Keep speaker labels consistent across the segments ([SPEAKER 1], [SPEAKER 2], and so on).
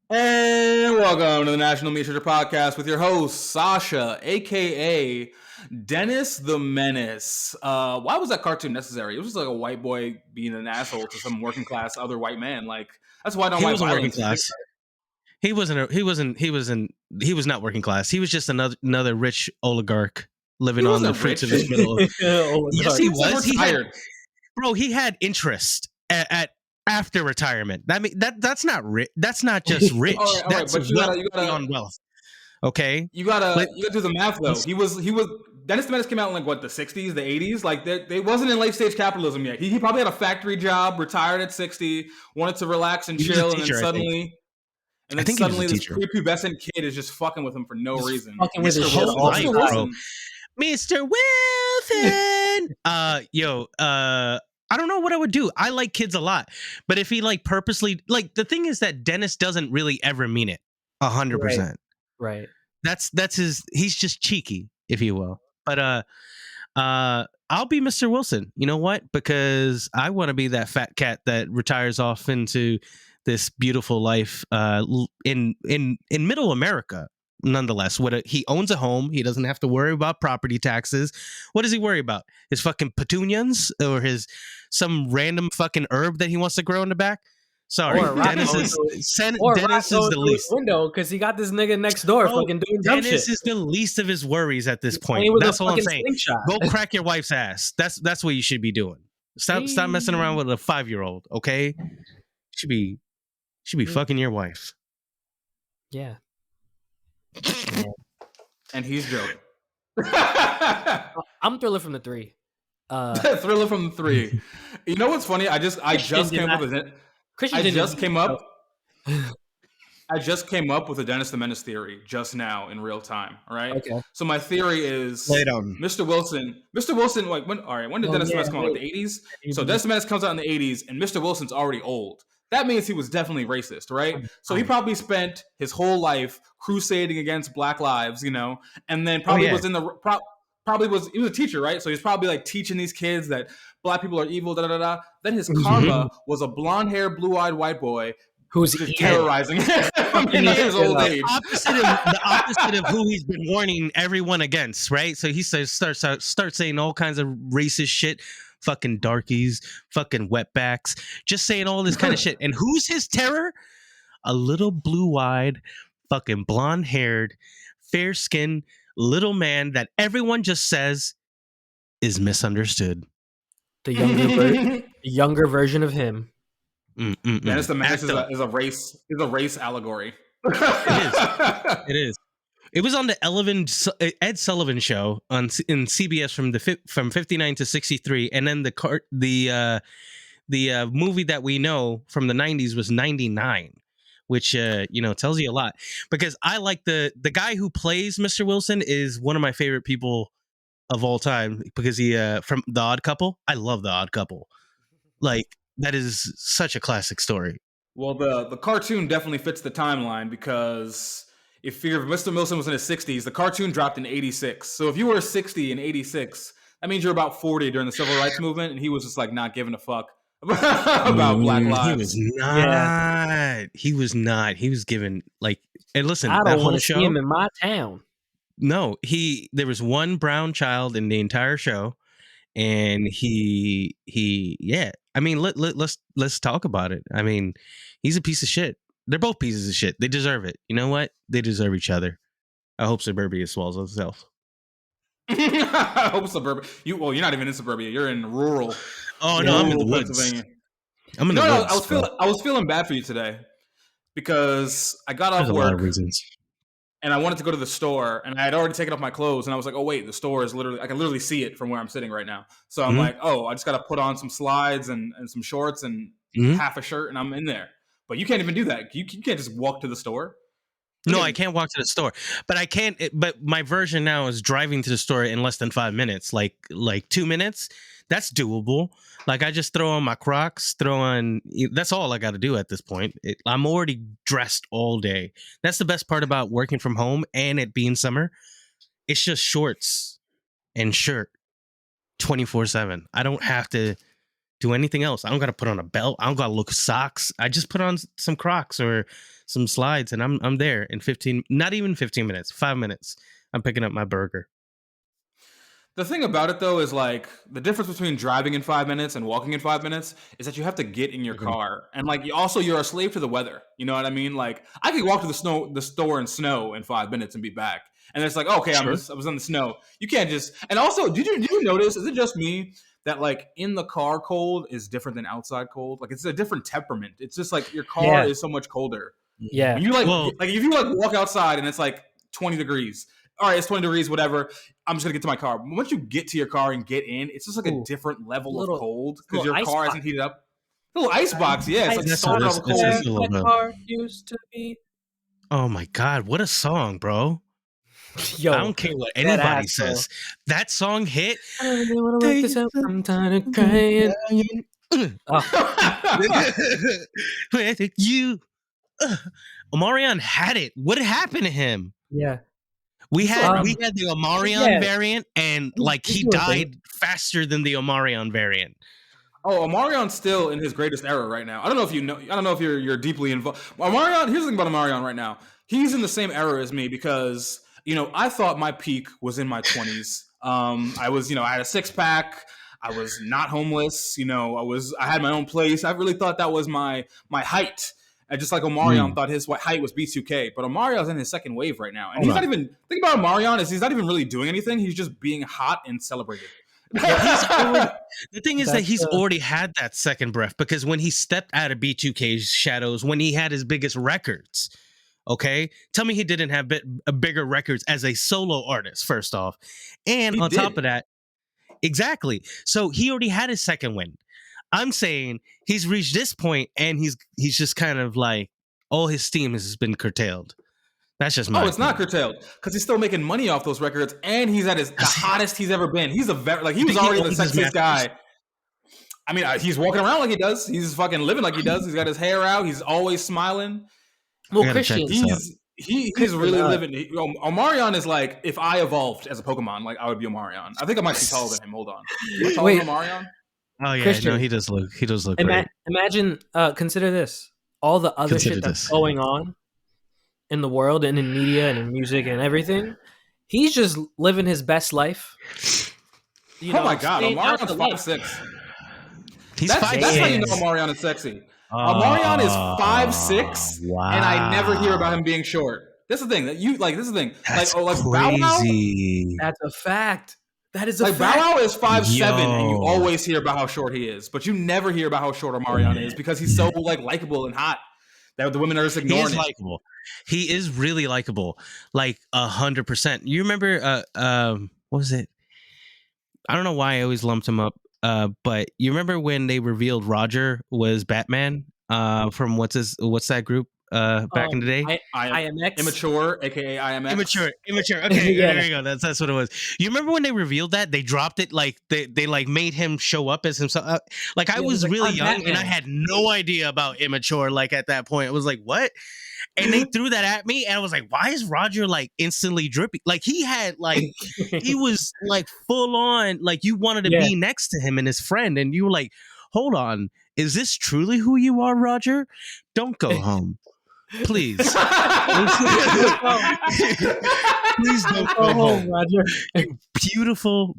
[SPEAKER 1] And welcome to the National Meat Trader Podcast with your host, Sasha, a.k.a. Dennis the Menace. Why was that cartoon necessary? It was just like a white boy being an asshole to some working class other white man. Like, that's why I don't
[SPEAKER 2] He
[SPEAKER 1] like
[SPEAKER 2] wasn't working
[SPEAKER 1] violence.
[SPEAKER 2] class. He was not working class. He was just another rich oligarch living on the fruits of his middle. Yes, he was. He had interest at after retirement. I mean, that's not rich. That's not just rich.
[SPEAKER 1] all right,
[SPEAKER 2] that's
[SPEAKER 1] but you gotta
[SPEAKER 2] on wealth. Okay,
[SPEAKER 1] you gotta do the math though. He was Dennis the Menace came out in like what, the 60s, the 80s. Like they wasn't in late stage capitalism yet. He probably had a factory job, retired at 60, wanted to relax and chill, and then suddenly. And then suddenly this prepubescent kid is just fucking with him for no reason.
[SPEAKER 3] Fucking with his whole life,
[SPEAKER 2] bro. Mr. Wilson. I don't know what I would do. I like kids a lot. But if he like purposely, like, the thing is that Dennis doesn't really ever mean it 100%.
[SPEAKER 3] Right.
[SPEAKER 2] That's his, he's just cheeky, if you will. But I'll be Mr. Wilson. You know what? Because I want to be that fat cat that retires off into this beautiful life in middle America. Nonetheless, he owns a home. He doesn't have to worry about property taxes. What does he worry about? His fucking petunias or some random fucking herb that he wants to grow in the back? Sorry, Dennis is the least.
[SPEAKER 3] Window because he got this nigga next door fucking doing dumb shit.
[SPEAKER 2] Dennis is the least of his worries at this point. That's all I'm saying. Go crack your wife's ass. That's what you should be doing. Stop messing around with a 5-year-old. Okay, should be fucking your wife.
[SPEAKER 3] Yeah.
[SPEAKER 1] And he's joking.
[SPEAKER 3] I'm Thriller from the 3.
[SPEAKER 1] Thriller from the 3. You know what's funny? I just came up with it. I just came up with a Dennis the Menace theory just now in real time. All right.
[SPEAKER 3] Okay.
[SPEAKER 1] So my theory is Mr. Wilson. Like when did Dennis the Menace come out? Like the 80s. So Dennis the Menace comes out in the 80s, and Mr. Wilson's already old. That means he was definitely racist, right? So he probably spent his whole life crusading against Black lives, and then probably was in the he was a teacher, right? So he's probably like teaching these kids that Black people are evil, da da da. Then his karma was a blonde-haired, blue-eyed white boy
[SPEAKER 3] who's
[SPEAKER 1] terrorizing him in his old age.
[SPEAKER 2] The opposite of who he's been warning everyone against, right? So he starts saying all kinds of racist shit. Fucking darkies, fucking wetbacks, just saying all this kind of shit. And who's his terror? A little blue-eyed, fucking blonde-haired, fair-skinned little man that everyone just says is misunderstood.
[SPEAKER 3] The younger version of him.
[SPEAKER 1] Dennis the Menace is a race allegory.
[SPEAKER 2] It is. It was on the Ed Sullivan show in CBS from 59 to 63, and then the movie that we know from the 90s was 99, which tells you a lot. Because I like the guy who plays Mr. Wilson is one of my favorite people of all time, because he from The Odd Couple. I love The Odd Couple. Like, that is such a classic story.
[SPEAKER 1] Well, the cartoon definitely fits the timeline, because if Mr. Wilson was in his 60s, the cartoon dropped in 86. So if you were 60 in 86, that means you're about 40 during the Civil Rights Movement, and he was just like not giving a fuck about Black lives.
[SPEAKER 2] He was not. Yeah. He was not. He was giving like. And listen,
[SPEAKER 3] I don't want to see him in my town.
[SPEAKER 2] No, there was one brown child in the entire show, and he yeah. I mean, let's talk about it. I mean, he's a piece of shit. They're both pieces of shit. They deserve it. You know what? They deserve each other. I hope Suburbia swallows itself.
[SPEAKER 1] I hope Suburbia. You're not even in Suburbia. You're in rural.
[SPEAKER 2] Oh no, I'm in the woods.
[SPEAKER 1] I'm in the woods. I was feeling bad for you today because I got off work.
[SPEAKER 2] A lot of reasons.
[SPEAKER 1] And I wanted to go to the store, and I had already taken off my clothes, and I was like, oh wait, the store is I can literally see it from where I'm sitting right now. So I'm like, oh, I just got to put on some slides and some shorts and half a shirt, and I'm in there. But you can't even do that. You can't just walk to the store.
[SPEAKER 2] No, I can't walk to the store, but I can't. But my version now is driving to the store in less than 5 minutes, like 2 minutes. That's doable. Like, I just throw on my Crocs, that's all I got to do at this point. I'm already dressed all day. That's the best part about working from home and it being summer. It's just shorts and shirt 24/7. I don't have to do anything else. I don't got to put on a belt. I don't got to look socks. I just put on some Crocs or some slides, and I'm there in 15. Not even 15 minutes. 5 minutes. I'm picking up my burger.
[SPEAKER 1] The thing about it, though, is like the difference between driving in 5 minutes and walking in 5 minutes is that you have to get in your car, and like you're a slave to the weather. You know what I mean? Like I could walk to the store in snow in 5 minutes and be back, and it's like okay, I was in the snow. You can't just. And also, did you notice? Is it just me that like in the car cold is different than outside cold? Like it's a different temperament. It's just like your car is so much colder.
[SPEAKER 3] Yeah,
[SPEAKER 1] when you like if you like walk outside and it's like 20 degrees. All right, it's 20 degrees, whatever. I'm just going to get to my car. But once you get to your car and get in, it's just like a different level of cold because your car hasn't heated up. Little ice box, yeah. It's like level cold.
[SPEAKER 3] My car used to be.
[SPEAKER 2] Oh, my God. What a song, bro.
[SPEAKER 3] Yo,
[SPEAKER 2] I don't care what anybody says. That song hit.
[SPEAKER 3] I don't really want to work this out. I'm tired of crying.
[SPEAKER 2] With you. Omarion had it. What happened to him?
[SPEAKER 3] Yeah.
[SPEAKER 2] We had the Omarion variant, and like he died faster than the Omarion variant.
[SPEAKER 1] Oh, Omarion's still in his greatest era right now. I don't know if you know. I don't know if you're deeply involved. Omarion. Here's the thing about Omarion right now. He's in the same era as me because I thought my peak was in my 20s. I was I had a 6-pack. I was not homeless. I had my own place. I really thought that was my height. And just like Omarion thought his height was B2K, but Omarion's in his second wave right now, and he's not even. Think about Omarion is he's not even really doing anything. He's just being hot and celebrated.
[SPEAKER 2] The thing is that he's already had that second breath because when he stepped out of B2K's shadows, when he had his biggest records, okay, tell me he didn't have bigger records as a solo artist. First off, and on top of that, exactly. So he already had his second win. I'm saying he's reached this point and he's just kind of like all his steam has been curtailed. That's just my
[SPEAKER 1] it's not curtailed because he's still making money off those records and he's at the hottest he's ever been. He's he was already the sexiest guy. I mean, he's walking around like he does. He's fucking living like he does. He's got his hair out. He's always smiling.
[SPEAKER 3] Well, Christian,
[SPEAKER 1] he's really living. Omarion is like if I evolved as a Pokemon, like I would be Omarion. I think I might be taller than him. Hold on. Wait, Omarion.
[SPEAKER 2] Oh yeah, Christian, no, he does look great.
[SPEAKER 3] Imagine, consider this: all the other shit that's going on in the world and in media and in music and everything. He's just living his best life.
[SPEAKER 1] Oh my God, Omarion's 5'6". That's how you know Omarion is sexy. Omarion is 5'6", and I never hear about him being short. That's the thing that you like. This is the thing.
[SPEAKER 2] That's
[SPEAKER 1] like
[SPEAKER 2] crazy.
[SPEAKER 1] Bow Wow.
[SPEAKER 3] That's a fact. That is a fact.
[SPEAKER 1] Bow Wow is 5'7", and you always hear about how short he is, but you never hear about how short Omarion is because he's so likable and hot that the women are just ignoring.
[SPEAKER 2] He is likable. He is really likable, like 100%. You remember? What was it? I don't know why I always lumped him up, but you remember when they revealed Roger was Batman from what's that group? Back in the day,
[SPEAKER 3] IMX,
[SPEAKER 1] immature, aka IMX,
[SPEAKER 2] immature. Okay, yeah. There you go. That's what it was. You remember when they revealed that they dropped it like they like made him show up as himself. I was really young Batman. And I had no idea about immature. Like at that point, it was like what, and they threw that at me, and I was like, why is Roger like instantly drippy? Like he had like he was like full on like you wanted to be next to him and his friend, and you were like, hold on, is this truly who you are, Roger? Don't go home. Please. Please don't go home, Roger. Beautiful.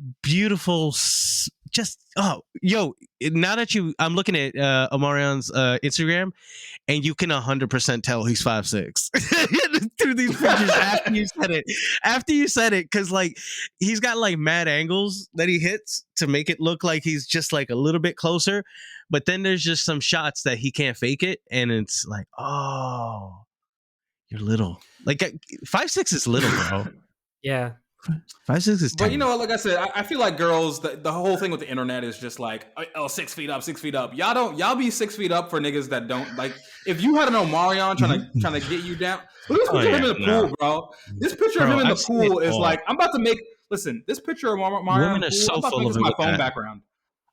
[SPEAKER 2] Just now that I'm looking at Omarion's Instagram, and you can 100% tell he's 5'6" through these pictures after you said it, because like he's got like mad angles that he hits to make it look like he's just like a little bit closer, but then there's just some shots that he can't fake it, and it's like, oh, you're little. Like 5'6" is little, bro.
[SPEAKER 3] Yeah.
[SPEAKER 2] 5'6" is tiny.
[SPEAKER 1] But like I said, I feel like girls, the whole thing with the internet is just like, 6 feet up, 6 feet up. Y'all be 6 feet up for niggas that don't like. If you had an Omarion trying to get you down, look at this picture of him in the pool, bro. This picture of him in the pool is like, I'm about to make. Listen, this picture of Omarion in the pool, I'm about to make this my phone background.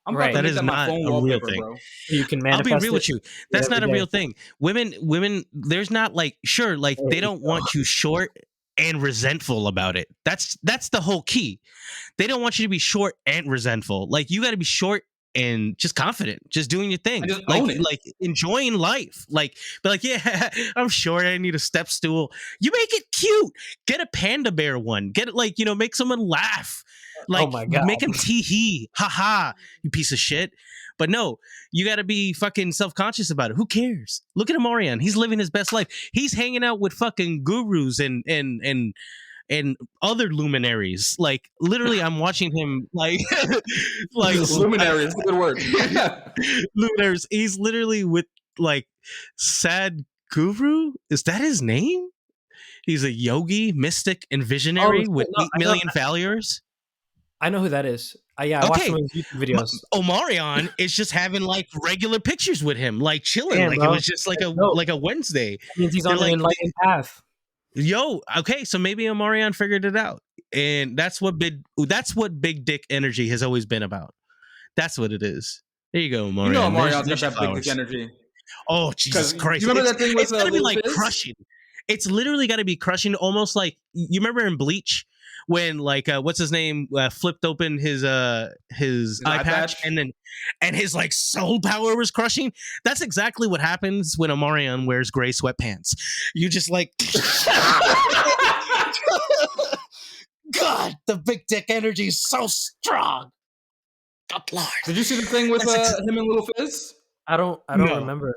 [SPEAKER 1] I'm about to make that my phone wallpaper, bro.
[SPEAKER 3] You can manifest.
[SPEAKER 2] I'll be real with you. That's not a real thing. Women, there's not like sure, like they don't want you short and resentful about it. That's the whole key. They don't want you to be short and resentful. Like you got to be short and just confident, just doing your thing,
[SPEAKER 1] just
[SPEAKER 2] like enjoying life, like be like, yeah, I'm short, I need a step stool. You make it cute. Get a panda bear one. Get it, like, make someone laugh. Like,
[SPEAKER 3] oh my God.
[SPEAKER 2] Make him tee hee, haha, you piece of shit. But no, you got to be fucking self-conscious about it. Who cares? Look at Omarion. He's living his best life. He's hanging out with fucking gurus and other luminaries. Like, literally, I'm watching him like
[SPEAKER 1] luminaries. Good word.
[SPEAKER 2] Luminaries. He's literally with like Sad Guru. Is that his name? He's a yogi, mystic, and visionary with 8 million followers.
[SPEAKER 3] I know who that is. I watched some of his YouTube videos.
[SPEAKER 2] Omarion is just having like regular pictures with him, like chilling. Damn, like, bro. It was just like a Wednesday.
[SPEAKER 3] That means he's on an enlightened path.
[SPEAKER 2] Yo, okay, so maybe Omarion figured it out, and that's what big dick energy has always been about. That's what it is. There you go, Omarion.
[SPEAKER 1] Omarion's got that big dick energy.
[SPEAKER 2] Oh, Jesus Christ!
[SPEAKER 1] You remember that thing with
[SPEAKER 2] it's gotta be like crushing. It's literally got to be crushing, almost like you remember in Bleach when like what's his name flipped open his eye patch and his like soul power was crushing. That's exactly what happens when Omarion wears gray sweatpants. You just like God, the big dick energy is so strong. God Lord.
[SPEAKER 1] Did you see the thing with him and Little Fizz?
[SPEAKER 3] I don't remember.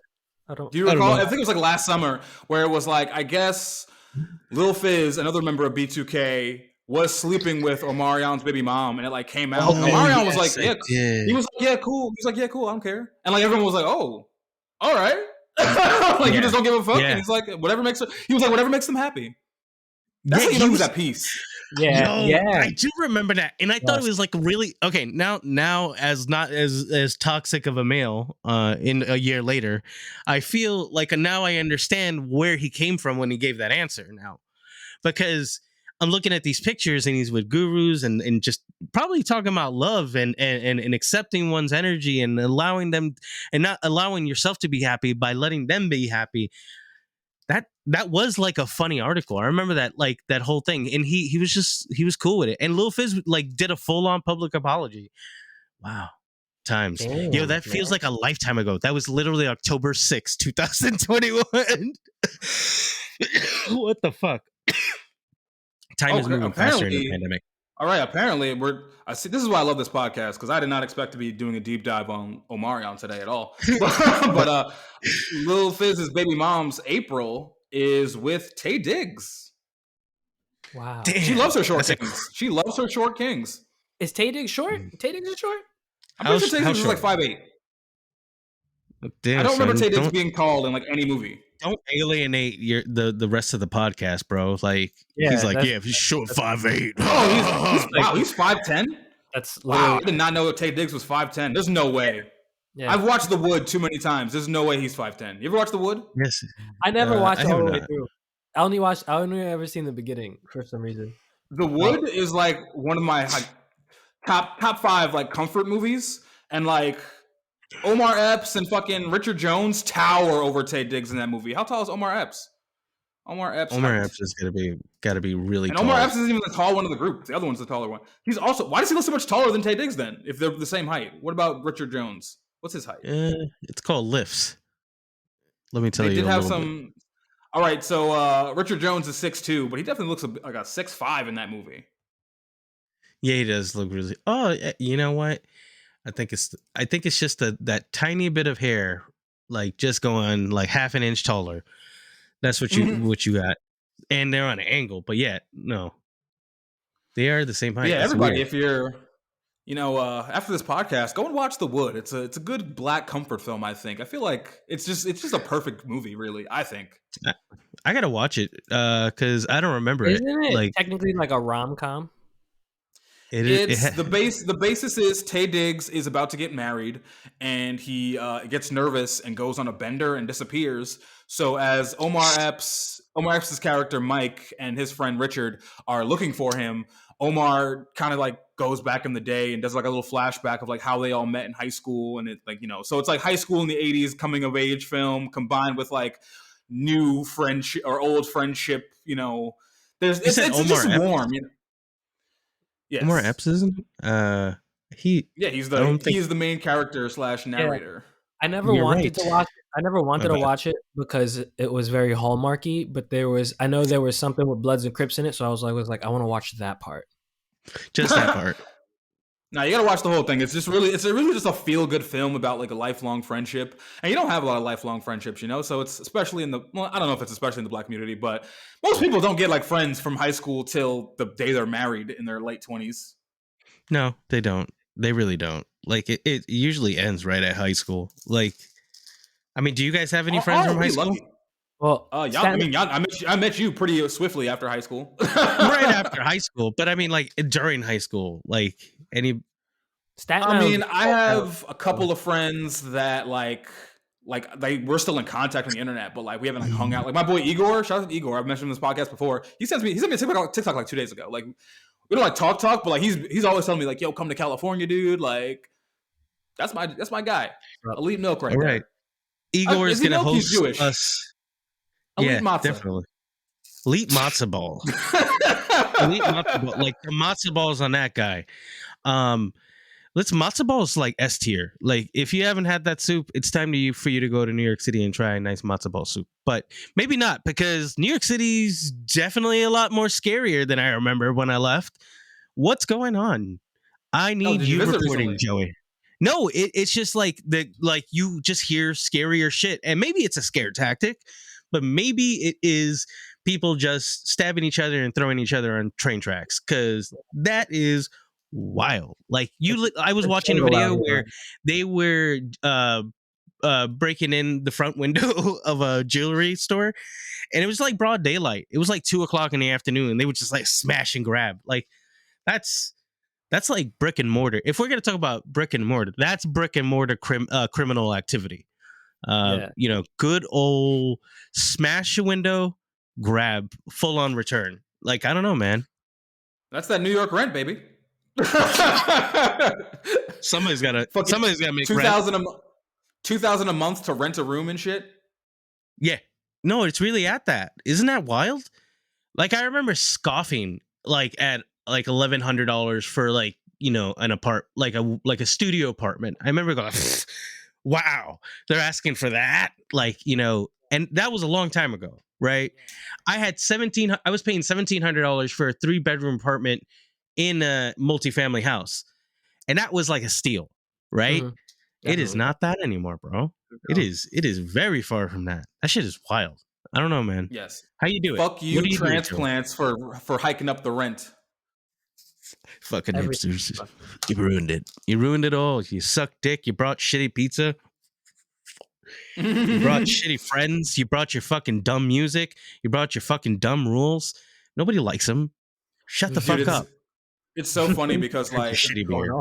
[SPEAKER 1] Do you recall? I think it was like last summer where it was like, I guess Lil Fizz, another member of B2K, was sleeping with Omarion's baby mom, and it like came out. And Omarion was like, yeah, he was like, yeah, cool. He's like, yeah, cool, I don't care. And like everyone was like, oh, all right. Like, you just don't give a fuck. Yeah. And he's like, whatever makes them happy. That's how you know he was at peace.
[SPEAKER 3] Yeah,
[SPEAKER 2] I do remember that, and I thought it was like really okay. Now, as not as toxic of a male, in a year later, I feel like now I understand where he came from when he gave that answer. Now, because I'm looking at these pictures, and he's with gurus, and just probably talking about love and accepting one's energy and allowing them, and not allowing yourself to be happy by letting them be happy. That was like a funny article. I remember that, like that whole thing, and he was cool with it. And Lil Fizz like did a full on public apology. Wow, times. Damn, yo, that feels like a lifetime ago. That was literally October 6th, 2021. What the fuck? Time is moving faster in the pandemic.
[SPEAKER 1] All right, apparently I see. This is why I love this podcast, because I did not expect to be doing a deep dive on Omarion today at all. But Lil Fizz's baby mom's April is with Tay Diggs.
[SPEAKER 3] Wow,
[SPEAKER 2] damn.
[SPEAKER 1] She loves her short kings. She loves her short kings.
[SPEAKER 3] Is Tay Diggs short? Tay Diggs is short.
[SPEAKER 1] I'm pretty sure Tay Diggs is like 5'8".
[SPEAKER 2] Damn,
[SPEAKER 1] I don't remember Tay Diggs being tall in like any movie.
[SPEAKER 2] Don't alienate the rest of the podcast, bro. Like, he's like, yeah, if he's short 5'8".
[SPEAKER 1] Oh, he's 5'10".
[SPEAKER 3] That's
[SPEAKER 1] wow. I did not know Tay Diggs was 5'10". There's no way. Yeah. I've watched The Wood too many times. There's no way he's 5'10". You ever watched The Wood?
[SPEAKER 2] Yes.
[SPEAKER 3] I never watched all the way through. I only ever seen the beginning for some reason.
[SPEAKER 1] The Wood is like one of my like top 5 like comfort movies, and like Omar Epps and fucking Richard Jones tower over Tay Diggs in that movie. How tall is Omar Epps? Omar Epps
[SPEAKER 2] is gotta be really tall.
[SPEAKER 1] Omar Epps isn't even the tall one of the group. The other one's the taller one. He's also, why does he look so much taller than Tay Diggs then, if they're the same height? What about Richard Jones? What's his height?
[SPEAKER 2] It's called lifts. Let me tell you.
[SPEAKER 1] They did have some bit. All right, so Richard Jones is 6'2", but he definitely looks like a 6'5" in that movie.
[SPEAKER 2] Yeah, he does look really. Oh, you know what? I think it's just that tiny bit of hair, like just going like half an inch taller. That's what you got, and they're on an angle. But yeah, no, they are the same height.
[SPEAKER 1] Yeah, that's everybody. Weird. If you're, after this podcast, go and watch The Wood. It's a good black comfort film. I think. I feel like it's just a perfect movie. Really, I think.
[SPEAKER 2] I gotta watch it because I don't remember
[SPEAKER 3] Isn't it like technically like a rom-com?
[SPEAKER 1] The basis is Tay Diggs is about to get married, and he gets nervous and goes on a bender and disappears. So as Omar Epps' character Mike and his friend Richard are looking for him, Omar kind of like goes back in the day and does like a little flashback of like how they all met in high school, and it like so it's like high school in the 80s coming of age film combined with like new friendship or old friendship. It's just warm. Yes.
[SPEAKER 2] Omar Epps isn't?
[SPEAKER 1] He's the main character / narrator.
[SPEAKER 3] I never wanted to watch it. I never wanted to watch it because it was very Hallmarky, but I know there was something with Bloods and Crips in it, so I was like I want to watch that part.
[SPEAKER 2] Just that part.
[SPEAKER 1] Now you gotta watch the whole thing. It's really just a feel good film about like a lifelong friendship, and you don't have a lot of lifelong friendships, you know. So it's especially I don't know if it's especially in the Black community, but most people don't get like friends from high school till the day they're married in their late 20s.
[SPEAKER 2] No, they don't. They really don't. Like it usually ends right at high school. Like, I mean, do you guys have any friends from high school?
[SPEAKER 1] Lucky. Well, I met you pretty swiftly after high school.
[SPEAKER 2] Right after high school, but I mean, like during high school, like any.
[SPEAKER 1] I have a couple of friends that like we're still in contact on the internet, but like we haven't like hung out. Like my boy Igor, shout out to Igor. I've mentioned him in this podcast before. He sent me a TikTok like 2 days ago. Like we don't like talk, but like he's always telling me like, "Yo, come to California, dude." Like that's my guy. Elite Milk right there.
[SPEAKER 2] Igor is gonna host us.
[SPEAKER 1] Elite Matzo.
[SPEAKER 2] Definitely. Elite matzo ball. Elite matzo ball. Like the matzo balls on that guy. Matzo ball is like S tier. Like if you haven't had that soup, it's time for you to go to New York City and try a nice matzo ball soup. But maybe not, because New York City's definitely a lot more scarier than I remember when I left. What's going on? I need you reporting, recently? Joey. No, it's just like you just hear scarier shit, and maybe it's a scare tactic, but maybe it is people just stabbing each other and throwing each other on train tracks, because that is wild. Like I was watching a video where they were breaking in the front window of a jewelry store, and it was like broad daylight. It was like 2:00 in the afternoon, and they would just like smash and grab. Like that's like brick and mortar. If we're gonna talk about brick and mortar, that's brick and mortar criminal activity. You know, good old smash a window, grab, full on return. Like I don't know, man.
[SPEAKER 1] That's that New York rent, baby.
[SPEAKER 2] Somebody's gotta make
[SPEAKER 1] 2,000 a month to rent a room and shit.
[SPEAKER 2] Yeah, no, it's really at that. Isn't that wild? Like I remember scoffing like at like $1,100 for like, you know, an like a studio apartment. I remember going, wow, they're asking for that, like, you know, and that was a long time ago, right? I was paying $1,700 for a 3-bedroom apartment in a multifamily house, and that was like a steal, right? Mm-hmm. It is not that anymore, bro. It is very far from that. That shit is wild. I don't know, man.
[SPEAKER 1] Yes.
[SPEAKER 2] How you do it?
[SPEAKER 1] Fuck you, transplants for hiking up the rent.
[SPEAKER 2] Fucking hipsters. You ruined it. You ruined it all. You sucked dick. You brought shitty pizza. You brought shitty friends. You brought your fucking dumb music. You brought your fucking dumb rules. Nobody likes them. Shut the fuck up.
[SPEAKER 1] It's so funny because like
[SPEAKER 2] shitty beer.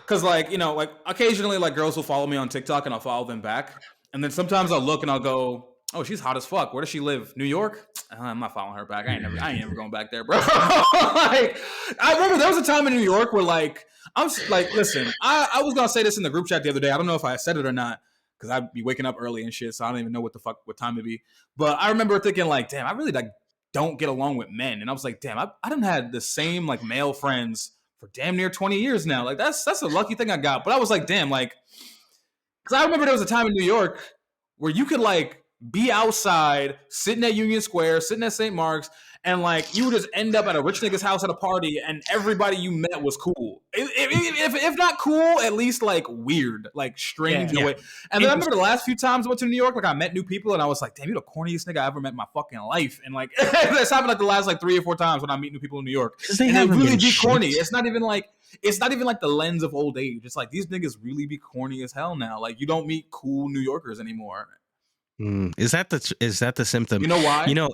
[SPEAKER 1] Because like, you know, like occasionally like girls will follow me on TikTok and I'll follow them back, and then sometimes I'll look and I'll go, oh, she's hot as fuck. Where does she live? New York? I'm not following her back. I ain't never going back there, bro. Like, I remember there was a time in New York where like I was like, listen, I was gonna say this in the group chat the other day. I don't know if I said it or not, because I'd be waking up early and shit, so I don't even know what time it'd be. But I remember thinking like, damn, I really like don't get along with men, and I was like, damn, I done had the same like male friends for damn near 20 years now. Like that's a lucky thing I got. But I was like, damn, like, because I remember there was a time in New York where you could like be outside, sitting at Union Square, sitting at St. Mark's, and like you would just end up at a rich nigga's house at a party, and everybody you met was cool. If not cool, at least like weird, like strange in a way. And then I remember the last few times I went to New York, like I met new people, and I was like, damn, you're the corniest nigga I ever met in my fucking life. And like that's happened like the last like 3 or 4 times when I meet new people in New York. And they really be corny. It's not even like the lens of old age. It's like these niggas really be corny as hell now. Like you don't meet cool New Yorkers anymore.
[SPEAKER 2] Is that the symptom?
[SPEAKER 1] You know why?
[SPEAKER 2] You know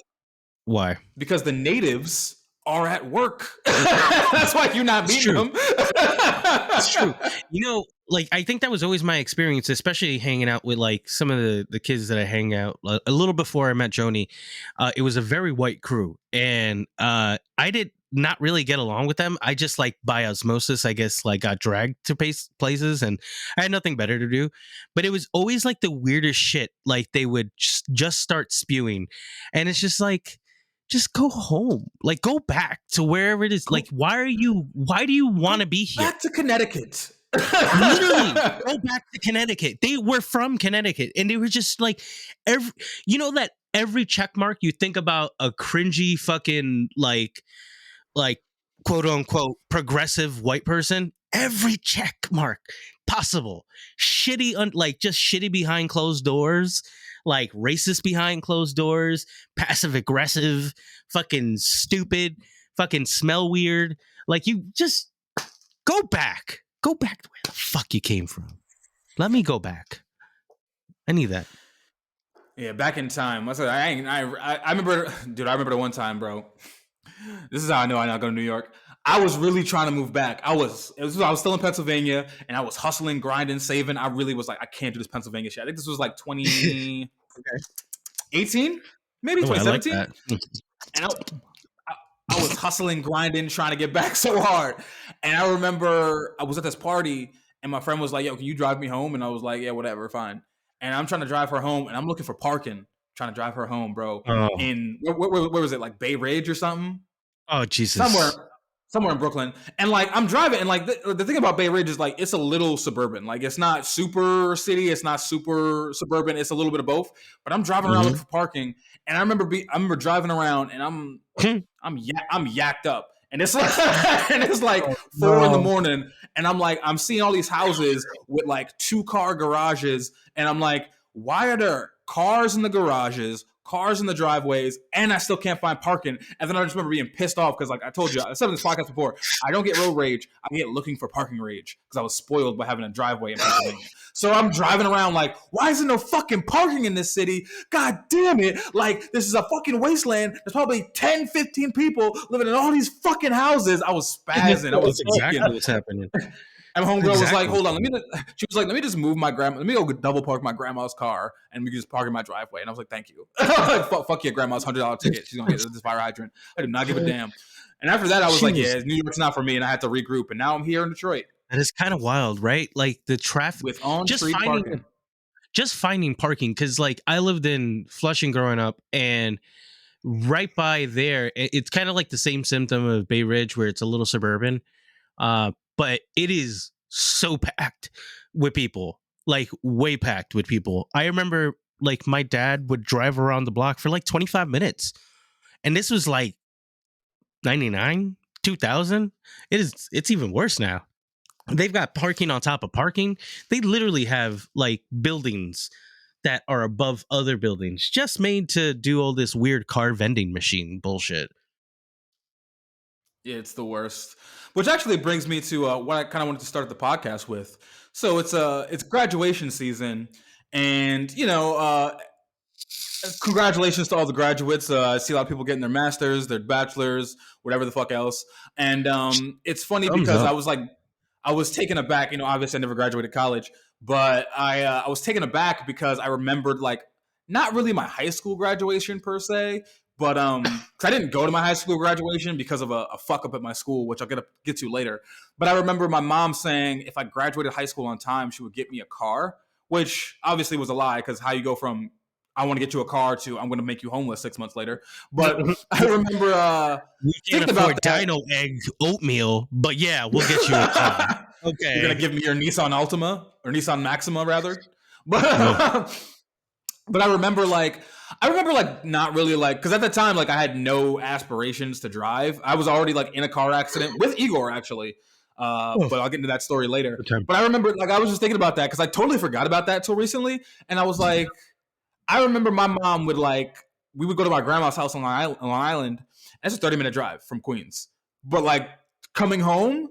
[SPEAKER 2] why?
[SPEAKER 1] Because the natives are at work. That's why you're not meeting them.
[SPEAKER 2] It's true. You know, like I think that was always my experience, especially hanging out with like some of the kids that I hang out a little before I met Joni. It was a very white crew, and I did not really get along with them. I just like by osmosis, I guess, like got dragged to places, and I had nothing better to do. But it was always like the weirdest shit. Like they would just start spewing, and it's just like, just go home. Like, go back to wherever it is. Like, why do you want to be here?
[SPEAKER 1] Back to Connecticut.
[SPEAKER 2] Literally, go back to Connecticut. They were from Connecticut, and they were just like every check mark you think about a cringy fucking like quote unquote progressive white person. Every check mark possible, shitty, just shitty behind closed doors, like racist behind closed doors, passive aggressive, fucking stupid, fucking smell weird. Like, you just go back to where the fuck you came from. Let me go back. I need that.
[SPEAKER 1] Yeah, back in time. I remember, dude. I remember the one time, bro. This is how I know I'm not going to New York. I was really trying to move back. I was still in Pennsylvania, and I was hustling, grinding, saving. I really was like, I can't do this Pennsylvania shit. I think this was like 2018, maybe 2017. Like and I was hustling, grinding, trying to get back so hard. And I remember I was at this party, and my friend was like, yo, can you drive me home? And I was like, yeah, whatever, fine. And I'm trying to drive her home, and I'm looking for parking, trying to drive her home, bro. Oh. In where was it? Like Bay Ridge or something?
[SPEAKER 2] Oh, Jesus.
[SPEAKER 1] Somewhere in Brooklyn. And like, I'm driving, and like the thing about Bay Ridge is like, it's a little suburban. Like, it's not super city, it's not super suburban, it's a little bit of both. But I'm driving around looking for parking, and I remember driving around, and I'm yacked up. And it's like 4 in the morning, and I'm seeing all these houses with like 2-car garages, and I'm like, why are there cars in the garages, cars in the driveways, and I still can't find parking? And then I just remember being pissed off because, like I told you, I said in this podcast before, I don't get road rage, I get looking for parking rage because I was spoiled by having a driveway in Pennsylvania. So I'm driving around like, why isn't there fucking parking in this city? God damn it. Like, this is a fucking wasteland. There's probably 10, 15 people living in all these fucking houses. I was spazzing. I was
[SPEAKER 2] exactly what's happening.
[SPEAKER 1] And homegirl was like, hold on, she was like, let me just move let me go double park my grandma's car, and we can just park in my driveway. And I was like, thank you. Like, fuck your grandma's $100 ticket. She's going to get this fire hydrant. I do not give a damn. And after that, I was like, yeah, New York's not for me. And I had to regroup. And now I'm here in Detroit.
[SPEAKER 2] That is kind of wild, right? Like, the traffic.
[SPEAKER 1] With on-street parking.
[SPEAKER 2] Just finding parking. Because, like, I lived in Flushing growing up, and right by there, it's kind of like the same symptom of Bay Ridge, where it's a little suburban. But it is so packed with people, like way packed with people. I remember, like, my dad would drive around the block for like 25 minutes. And this was like 99, 2000. It's even worse now. They've got parking on top of parking. They literally have like buildings that are above other buildings just made to do all this weird car vending machine bullshit.
[SPEAKER 1] Yeah, it's the worst. Which actually brings me to what I kind of wanted to start the podcast with. So it's graduation season, and congratulations to all the graduates. I see a lot of people getting their masters, their bachelors, whatever the fuck else. And it's funny because I was taken aback. Obviously I never graduated college, but I was taken aback because I remembered, like, not really my high school graduation per se. But because I didn't go to my high school graduation because of a fuck up at my school, which I'll get to later. But I remember my mom saying if I graduated high school on time, she would get me a car, which obviously was a lie, because how you go from I want to get you a car to I'm going to make you homeless 6 months later. But I remember
[SPEAKER 2] we can't afford Dino Egg oatmeal, but yeah, we'll get you a car. Okay,
[SPEAKER 1] you're going to give me your Nissan Altima, or Nissan Maxima rather. But but I remember not really, like, because at the time, like, I had no aspirations to drive. I was already like in a car accident with Igor, actually. But I'll get into that story later. But I remember, like, I was just thinking about that because I totally forgot about that till recently. And I was like, I remember my mom would, like, we would go to my grandma's house on Long Island. And it's a 30-minute drive from Queens. But, like, coming home,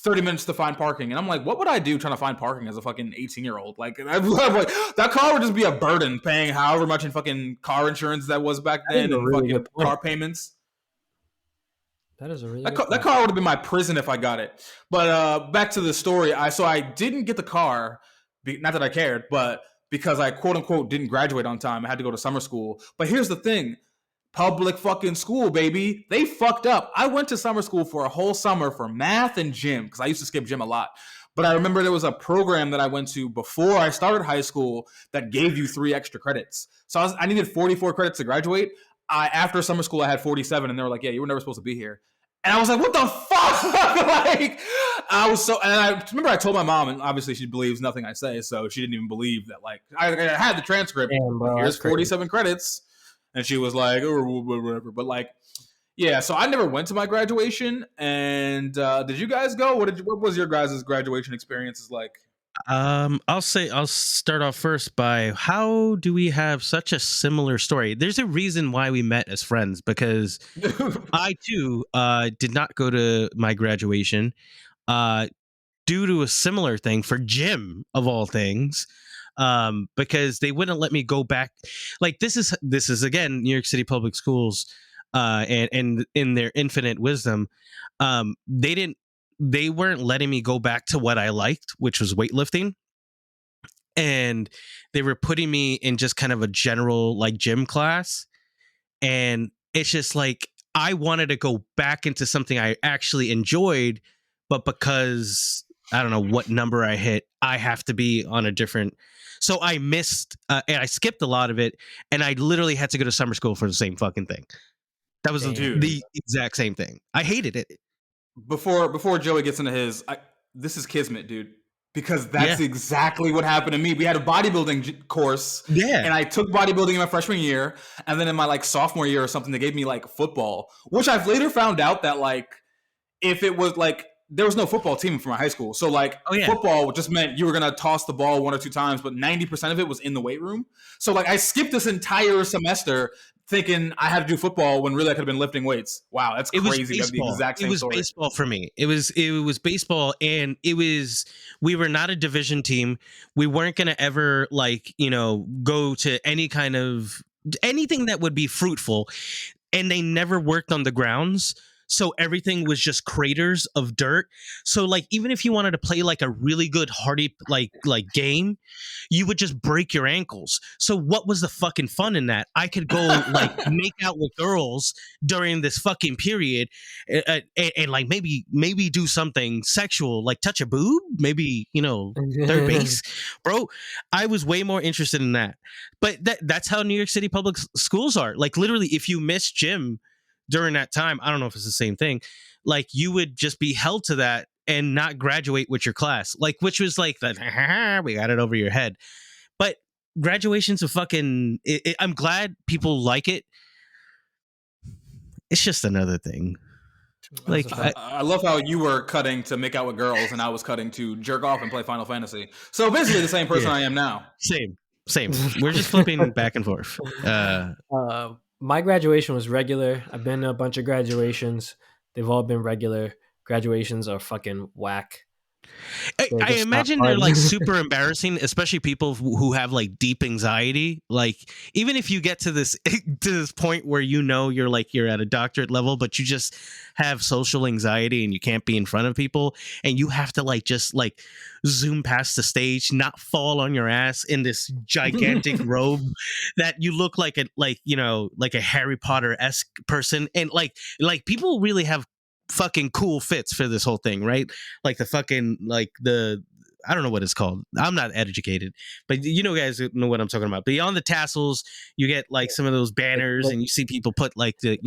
[SPEAKER 1] 30 minutes to find parking. And I'm like, what would I do trying to find parking as a fucking 18-year-old? Like, that car would just be a burden, paying however much in fucking car insurance that was back then, and really fucking car payments.
[SPEAKER 3] That is a really
[SPEAKER 1] that car would have been my prison if I got it. But back to the story. I didn't get the car, not that I cared, but because I quote unquote didn't graduate on time. I had to go to summer school. But here's the thing. Public fucking school, baby. They fucked up. I went to summer school for a whole summer for math and gym, because I used to skip gym a lot. But I remember there was a program that I went to before I started high school that gave you 3 extra credits. So I needed 44 credits to graduate. after summer school, I had 47, and they were like, "Yeah, you were never supposed to be here." And I was like, "What the fuck?" Like, I was so. And I remember I told my mom, and obviously she believes nothing I say, so she didn't even believe that. Like, I had the transcript.
[SPEAKER 3] Damn, bro,
[SPEAKER 1] Here's 47 credits, and she was like, "Oh, whatever." But like, yeah. So I never went to my graduation. And did you guys go? What was your guys' graduation experiences like?
[SPEAKER 2] I'll start off first by, how do we have such a similar story? There's a reason why we met as friends, because I too did not go to my graduation due to a similar thing for gym of all things, because they wouldn't let me go back. Like, this is again New York City public schools, and in their infinite wisdom, they weren't letting me go back to what I liked, which was weightlifting. And they were putting me in just kind of a general like gym class. And it's just like, I wanted to go back into something I actually enjoyed, but because I don't know what number I hit, I have to be on a different. So I missed, and I skipped a lot of it. And I literally had to go to summer school for the same fucking thing. That was the exact same thing. I hated it.
[SPEAKER 1] Before Joey gets into his, this is kismet, dude, because that's exactly what happened to me. We had a bodybuilding course, and I took bodybuilding in my freshman year, and then in my like sophomore year or something, they gave me like football, which I've later found out that like if it was like there was no football team for my high school, so like football just meant you were gonna toss the ball 1 or 2 times, but 90% of it was in the weight room. So like I skipped this entire semester thinking I had to do football when really I could have been lifting weights. Wow, that's crazy. That's the exact same story.
[SPEAKER 2] It was baseball for me. It was baseball, and we were not a division team. We weren't going to ever go to any kind of anything that would be fruitful, and they never worked on the grounds. So everything was just craters of dirt. So like, even if you wanted to play like a really good hardy like game, you would just break your ankles. So what was the fucking fun in that? I could go like make out with girls during this fucking period, and like maybe do something sexual, like touch a boob, maybe third base, bro. I was way more interested in that. But that's how New York City public schools are. Like, literally, if you miss gym during that time, I don't know if it's the same thing, like you would just be held to that and not graduate with your class, like, which was like that, we got it over your head. But graduation's a fucking I'm glad people like it. It's just another thing. Like,
[SPEAKER 1] I love how you were cutting to make out with girls and I was cutting to jerk off and play Final Fantasy. So basically the same person I am now.
[SPEAKER 2] Same. We're just flipping back and forth.
[SPEAKER 3] My graduation was regular. I've been to a bunch of graduations. They've all been regular. Graduations are fucking whack.
[SPEAKER 2] I imagine they're like super embarrassing, especially people who have like deep anxiety. Like, even if you get to this point where you're at a doctorate level, but you just have social anxiety and you can't be in front of people, and you have to just zoom past the stage, not fall on your ass in this gigantic robe that you look like a Harry Potter-esque person, and like people really have fucking cool fits for this whole thing, right? Like the fucking I don't know what it's called. I'm not educated, but guys know what I'm talking about. Beyond the tassels, you get like some of those banners, and you see people put like the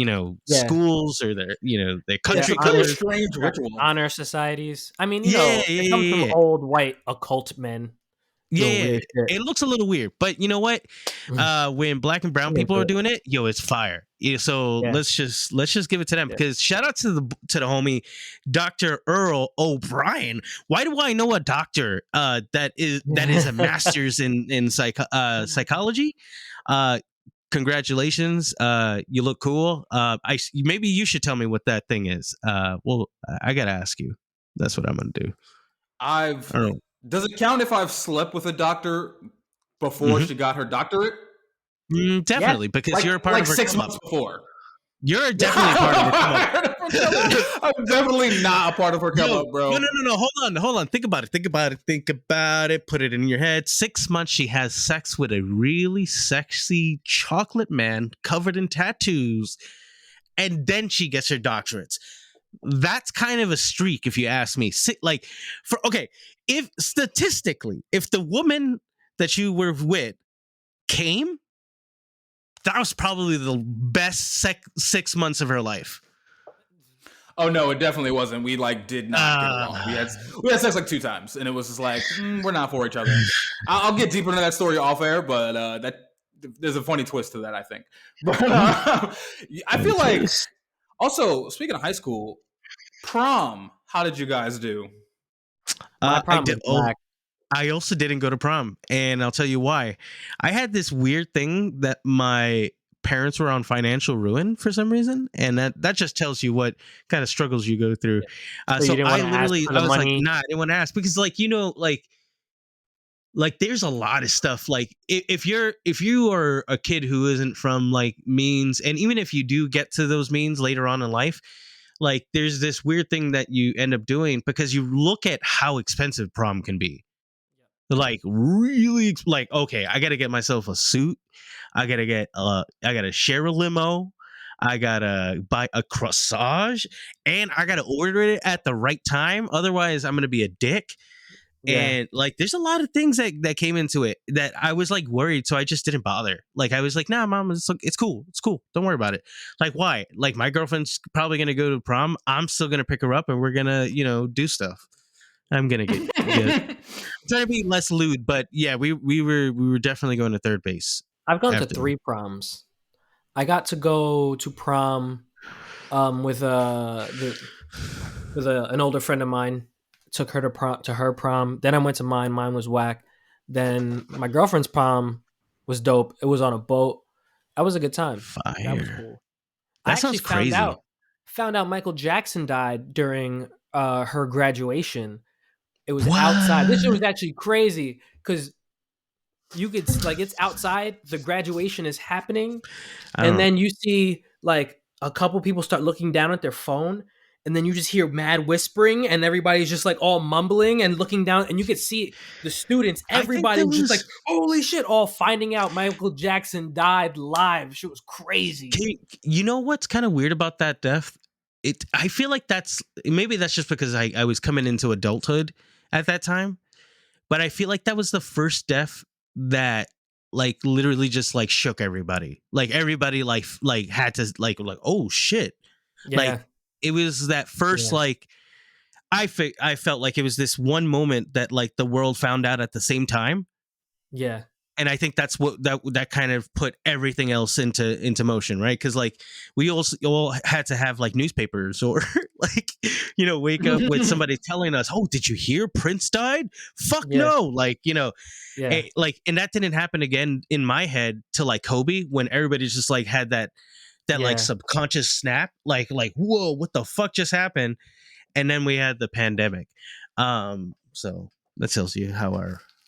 [SPEAKER 2] schools or their country colors,
[SPEAKER 3] strange ritual honor societies. I mean, it comes from old white occult men.
[SPEAKER 2] Yeah, it looks a little weird, but you know what? When black and brown people are doing it, it's fire. So let's just give it to them, because shout out to the homie Dr. Earl O'Brien. Why do I know a doctor that is a master's in psychology? Congratulations, you look cool. Maybe you should tell me what that thing is. Well, I gotta ask you. That's what I'm gonna do.
[SPEAKER 1] I don't know. Does it count if I've slept with a doctor before she got her doctorate?
[SPEAKER 2] Definitely, because you're a part of her
[SPEAKER 1] 6 months before.
[SPEAKER 2] You're definitely a part of her come
[SPEAKER 1] up. I'm definitely not a part of her come up, bro.
[SPEAKER 2] No. Hold on. Think about it. Put it in your head. 6 months she has sex with a really sexy chocolate man covered in tattoos, and then she gets her doctorates. That's kind of a streak, if you ask me. If statistically, if the woman that you were with came, that was probably the best 6 months of her life.
[SPEAKER 1] Oh no, it definitely wasn't. We did not get along. We had sex 2 times, and it was just we're not for each other. I'll get deeper into that story off air, but there's a funny twist to that, I think. But I feel like, also speaking of high school, prom. How did you guys do?
[SPEAKER 3] My prom was black.
[SPEAKER 2] I also didn't go to prom, and I'll tell you why. I had this weird thing that my parents were on financial ruin for some reason, and that just tells you what kind of struggles you go through. So I was nah, I didn't want to ask because there's a lot of stuff. If you are a kid who isn't from means, and even if you do get to those means later on in life, there's this weird thing that you end up doing because you look at how expensive prom can be. Really, okay, I gotta get myself a suit. I gotta share a limo. I gotta buy a corsage, and I gotta order it at the right time. Otherwise, I'm gonna be a dick. Yeah. And there's a lot of things that came into it that I was worried, so I just didn't bother. I was nah, mom, it's cool, don't worry about it. Why? My girlfriend's probably gonna go to prom. I'm still gonna pick her up, and we're gonna do stuff. I'm gonna get trying to be less lewd, but yeah, we were definitely going to third base.
[SPEAKER 3] I've gone to 3 proms. I got to go to prom with an older friend of mine. Took her to her prom. Then I went to mine. Mine was whack. Then my girlfriend's prom was dope. It was on a boat. That was a good time.
[SPEAKER 2] Fire.
[SPEAKER 3] That was cool.
[SPEAKER 2] That sounds crazy.
[SPEAKER 3] Found out Michael Jackson died during her graduation. It was outside. This shit was actually crazy because you could it's outside. The graduation is happening, and then you see a couple people start looking down at their phone, and then you just hear mad whispering, and everybody's just all mumbling and looking down, and you could see the students. Everybody was just holy shit! All finding out Michael Jackson died live. Shit was crazy.
[SPEAKER 2] You know what's kind of weird about that death? I feel like that's just because I was coming into adulthood at that time, but I feel like that was the first death that literally just shook everybody. Everybody had to oh shit.
[SPEAKER 3] Yeah.
[SPEAKER 2] It was that first I felt like it was this one moment that the world found out at the same time.
[SPEAKER 3] Yeah.
[SPEAKER 2] And I think that's what that kind of put everything else into motion, right? Because we all had to have newspapers or wake up with somebody telling us, "Oh, did you hear Prince died?" Fuck no,
[SPEAKER 3] yeah.
[SPEAKER 2] And that didn't happen again in my head till Kobe, when everybody just had that subconscious snap, whoa, what the fuck just happened? And then we had the pandemic. So that tells you how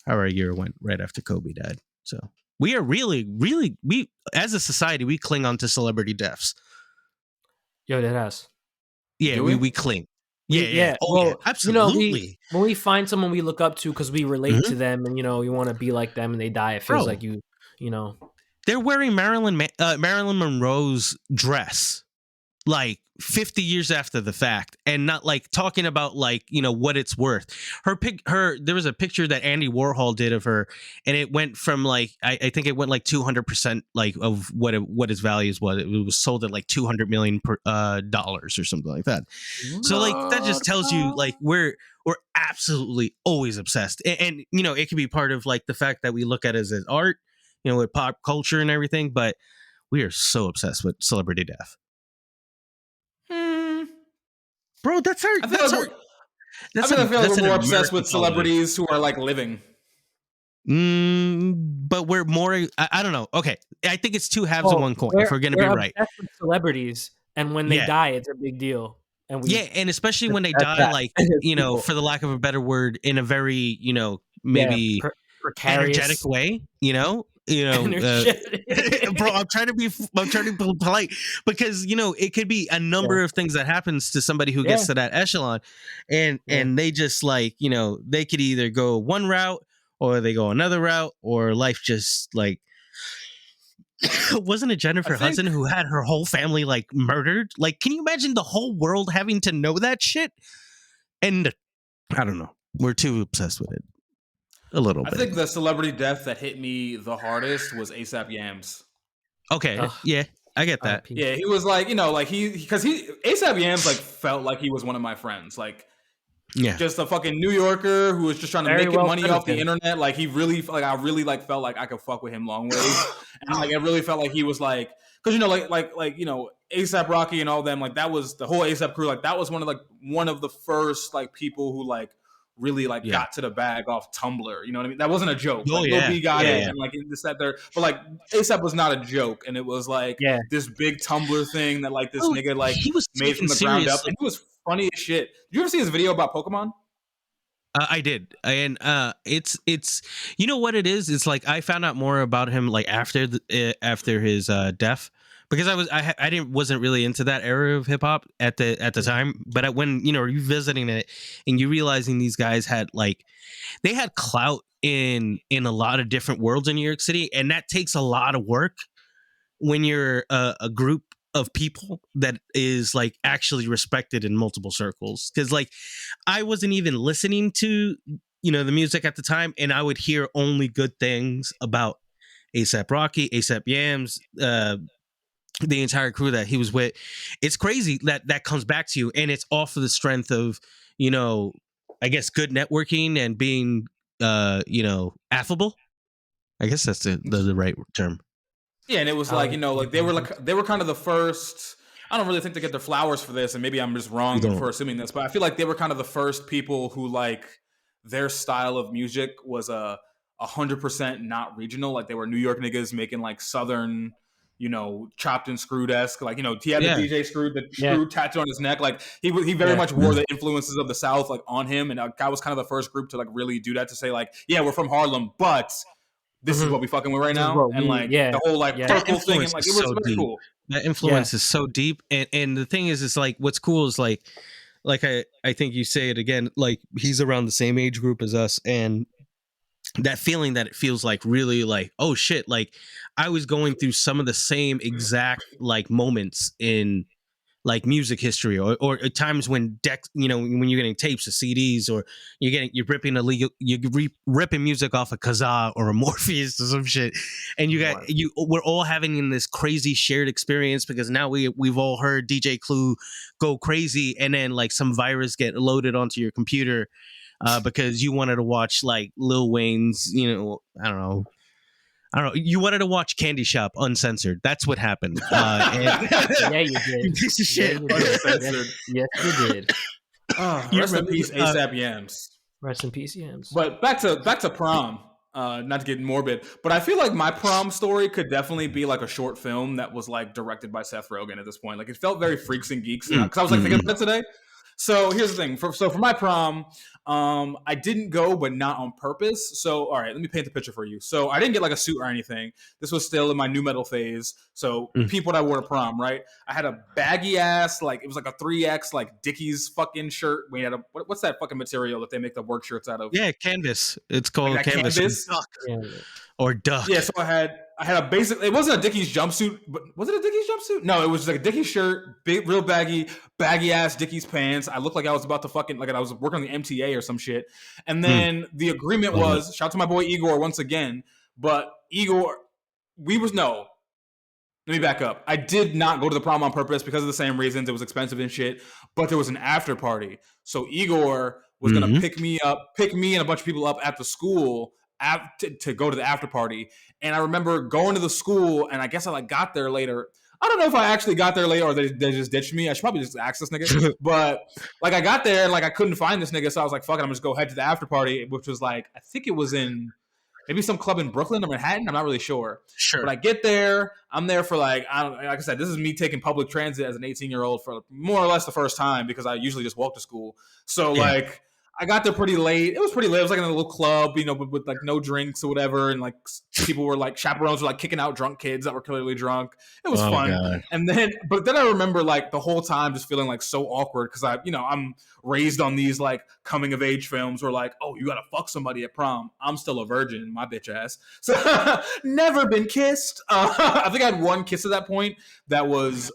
[SPEAKER 2] our year went right after Kobe died. So we are really, we as a society, we cling on to celebrity deaths.
[SPEAKER 3] Yo, that ass.
[SPEAKER 2] Yeah, we cling. Yeah.
[SPEAKER 3] Oh, well,
[SPEAKER 2] yeah, absolutely.
[SPEAKER 3] When we find someone we look up to because we relate to them, and we want to be like them, and they die, it feels like you know.
[SPEAKER 2] They're wearing Marilyn Monroe's dress 50 years after the fact, and not talking about what it's worth. There was a picture that Andy Warhol did of her, and it went from I think it went 200% of what its values was. It was sold at $200 million dollars or something like that. So that just tells you we're absolutely always obsessed, and it can be part of the fact that we look at it as art, with pop culture and everything, but we are so obsessed with celebrity death. Bro, that's our. I
[SPEAKER 1] feel like we're more obsessed with celebrities who are living.
[SPEAKER 2] But we're more. I don't know. Okay, I think it's two halves of one coin. If we're gonna be right,
[SPEAKER 3] with celebrities, and when they die, it's a big deal. And
[SPEAKER 2] and especially when they die, for the lack of a better word, in a very maybe
[SPEAKER 3] precarious,
[SPEAKER 2] energetic way. Bro, I'm trying to be polite because it could be a number of things that happens to somebody who gets to that echelon, and they just they could either go one route or they go another route, or life just wasn't it Jennifer Hudson who had her whole family murdered? Can you imagine the whole world having to know that shit? And I don't know, we're too obsessed with it. A little bit.
[SPEAKER 1] I think the celebrity death that hit me the hardest was ASAP Yams.
[SPEAKER 2] Okay, yeah, I get that.
[SPEAKER 1] Yeah, he was like, like because ASAP Yams like felt like he was one of my friends, like just a fucking New Yorker who was just trying to make money off the internet. Like he really, like I really like felt like I could fuck with him long ways, and like I really felt like he was like, because ASAP Rocky and all them, like that was the whole ASAP crew, like that was one of the first like people who like really like got to the bag off Tumblr. You know what I mean? That wasn't a joke. Lil B got it, and like this, that, there. But like ASAP was not a joke, and it was like this big Tumblr thing that like this nigga like he was made from the ground up, and it was funny as shit. Did you ever see his video about Pokemon?
[SPEAKER 2] I did, and it's you know what it is. It's like I found out more about him like after his death, because I wasn't really into that era of hip hop at the time. But when revisiting it and you realizing these guys had like they had clout in a lot of different worlds in New York City, and that takes a lot of work when you're a group of people that is like actually respected in multiple circles. Because like I wasn't even listening to the music at the time, and I would hear only good things about ASAP Rocky, ASAP Yams, the entire crew that he was with. It's crazy that comes back to you, and it's off of the strength of I guess good networking and being affable. I guess that's the right term.
[SPEAKER 1] Yeah, and it was like, like they were kind of the first. I don't really think they get their flowers for this, and maybe I'm just wrong for assuming this, but I feel like they were kind of the first people who like their style of music was 100% not regional. Like they were New York niggas making like Southern, chopped and screwed-esque. Like, he had the DJ screw tattoo on his neck. Like he very much wore the influences of the South like on him, and I was kind of the first group to like really do that, to say like, yeah, we're from Harlem, but this is what we fucking with right now, and like the whole like purple thing, and like it was very cool.
[SPEAKER 2] That influence is so deep, and the thing is like what's cool is like I think you say it again, like he's around the same age group as us, and that feeling that it feels like really like, oh shit, like I was going through some of the same exact like moments in like music history, or at times when when you're getting tapes of CDs, or you're ripping music off a Kazaa or a Morpheus or some shit, and we're all having in this crazy shared experience, because now we've all heard DJ Clue go crazy, and then like some virus get loaded onto your computer because you wanted to watch like Lil Wayne's, I don't know. You wanted to watch Candy Shop uncensored. That's what happened.
[SPEAKER 3] Yeah, you did.
[SPEAKER 2] You piece of shit.
[SPEAKER 3] Uncensored. Yes, you did.
[SPEAKER 1] Rest in peace, ASAP Yams.
[SPEAKER 3] Rest in peace, Yams.
[SPEAKER 1] But back to prom. Not to get morbid, but I feel like my prom story could definitely be like a short film that was like directed by Seth Rogen at this point. Like it felt very Freaks and Geeks, because I was like thinking about it today. So here's the thing. For my prom, I didn't go, but not on purpose. So, all right, let me paint the picture for you. So I didn't get like a suit or anything. This was still in my new metal phase. So people that I wore to prom, right? I had a baggy ass, like it was like a 3X, like Dickies fucking shirt. We had what's that fucking material that they make the work shirts out of?
[SPEAKER 2] Yeah, canvas. It's called canvas. Or duck.
[SPEAKER 1] Yeah, so I had a basic. It wasn't a Dickies jumpsuit, but was it a Dickies jumpsuit? No, it was like a Dickies shirt, big, real baggy ass Dickies pants. I looked like I was about to fucking like I was working on the MTA or some shit. And then the agreement was, shout out to my boy Igor once again. But Igor, let me back up. I did not go to the prom on purpose because of the same reasons. It was expensive and shit. But there was an after party, so Igor was gonna pick me and a bunch of people up at the school to go to the after party. And I remember going to the school, and I guess I like got there later. I don't know if I actually got there later or they just ditched me. I should probably just ask this nigga. But like I got there and like I couldn't find this nigga, so I was like, fuck it, I'm just go head to the after party, which was like, I think it was in maybe some club in Brooklyn or Manhattan. I'm not really sure. But I get there, I'm there for like I said, this is me taking public transit as an 18-year-old for more or less the first time, because I usually just walk to school. So like I got there pretty late. It was pretty late. It was like in a little club, with like no drinks or whatever. And like people were like, chaperones were like kicking out drunk kids that were clearly drunk. It was fun. God. And then I remember like the whole time just feeling like so awkward, because I'm raised on these like coming of age films where like, oh, you got to fuck somebody at prom. I'm still a virgin, my bitch ass. So never been kissed. I think I had one kiss at that point that was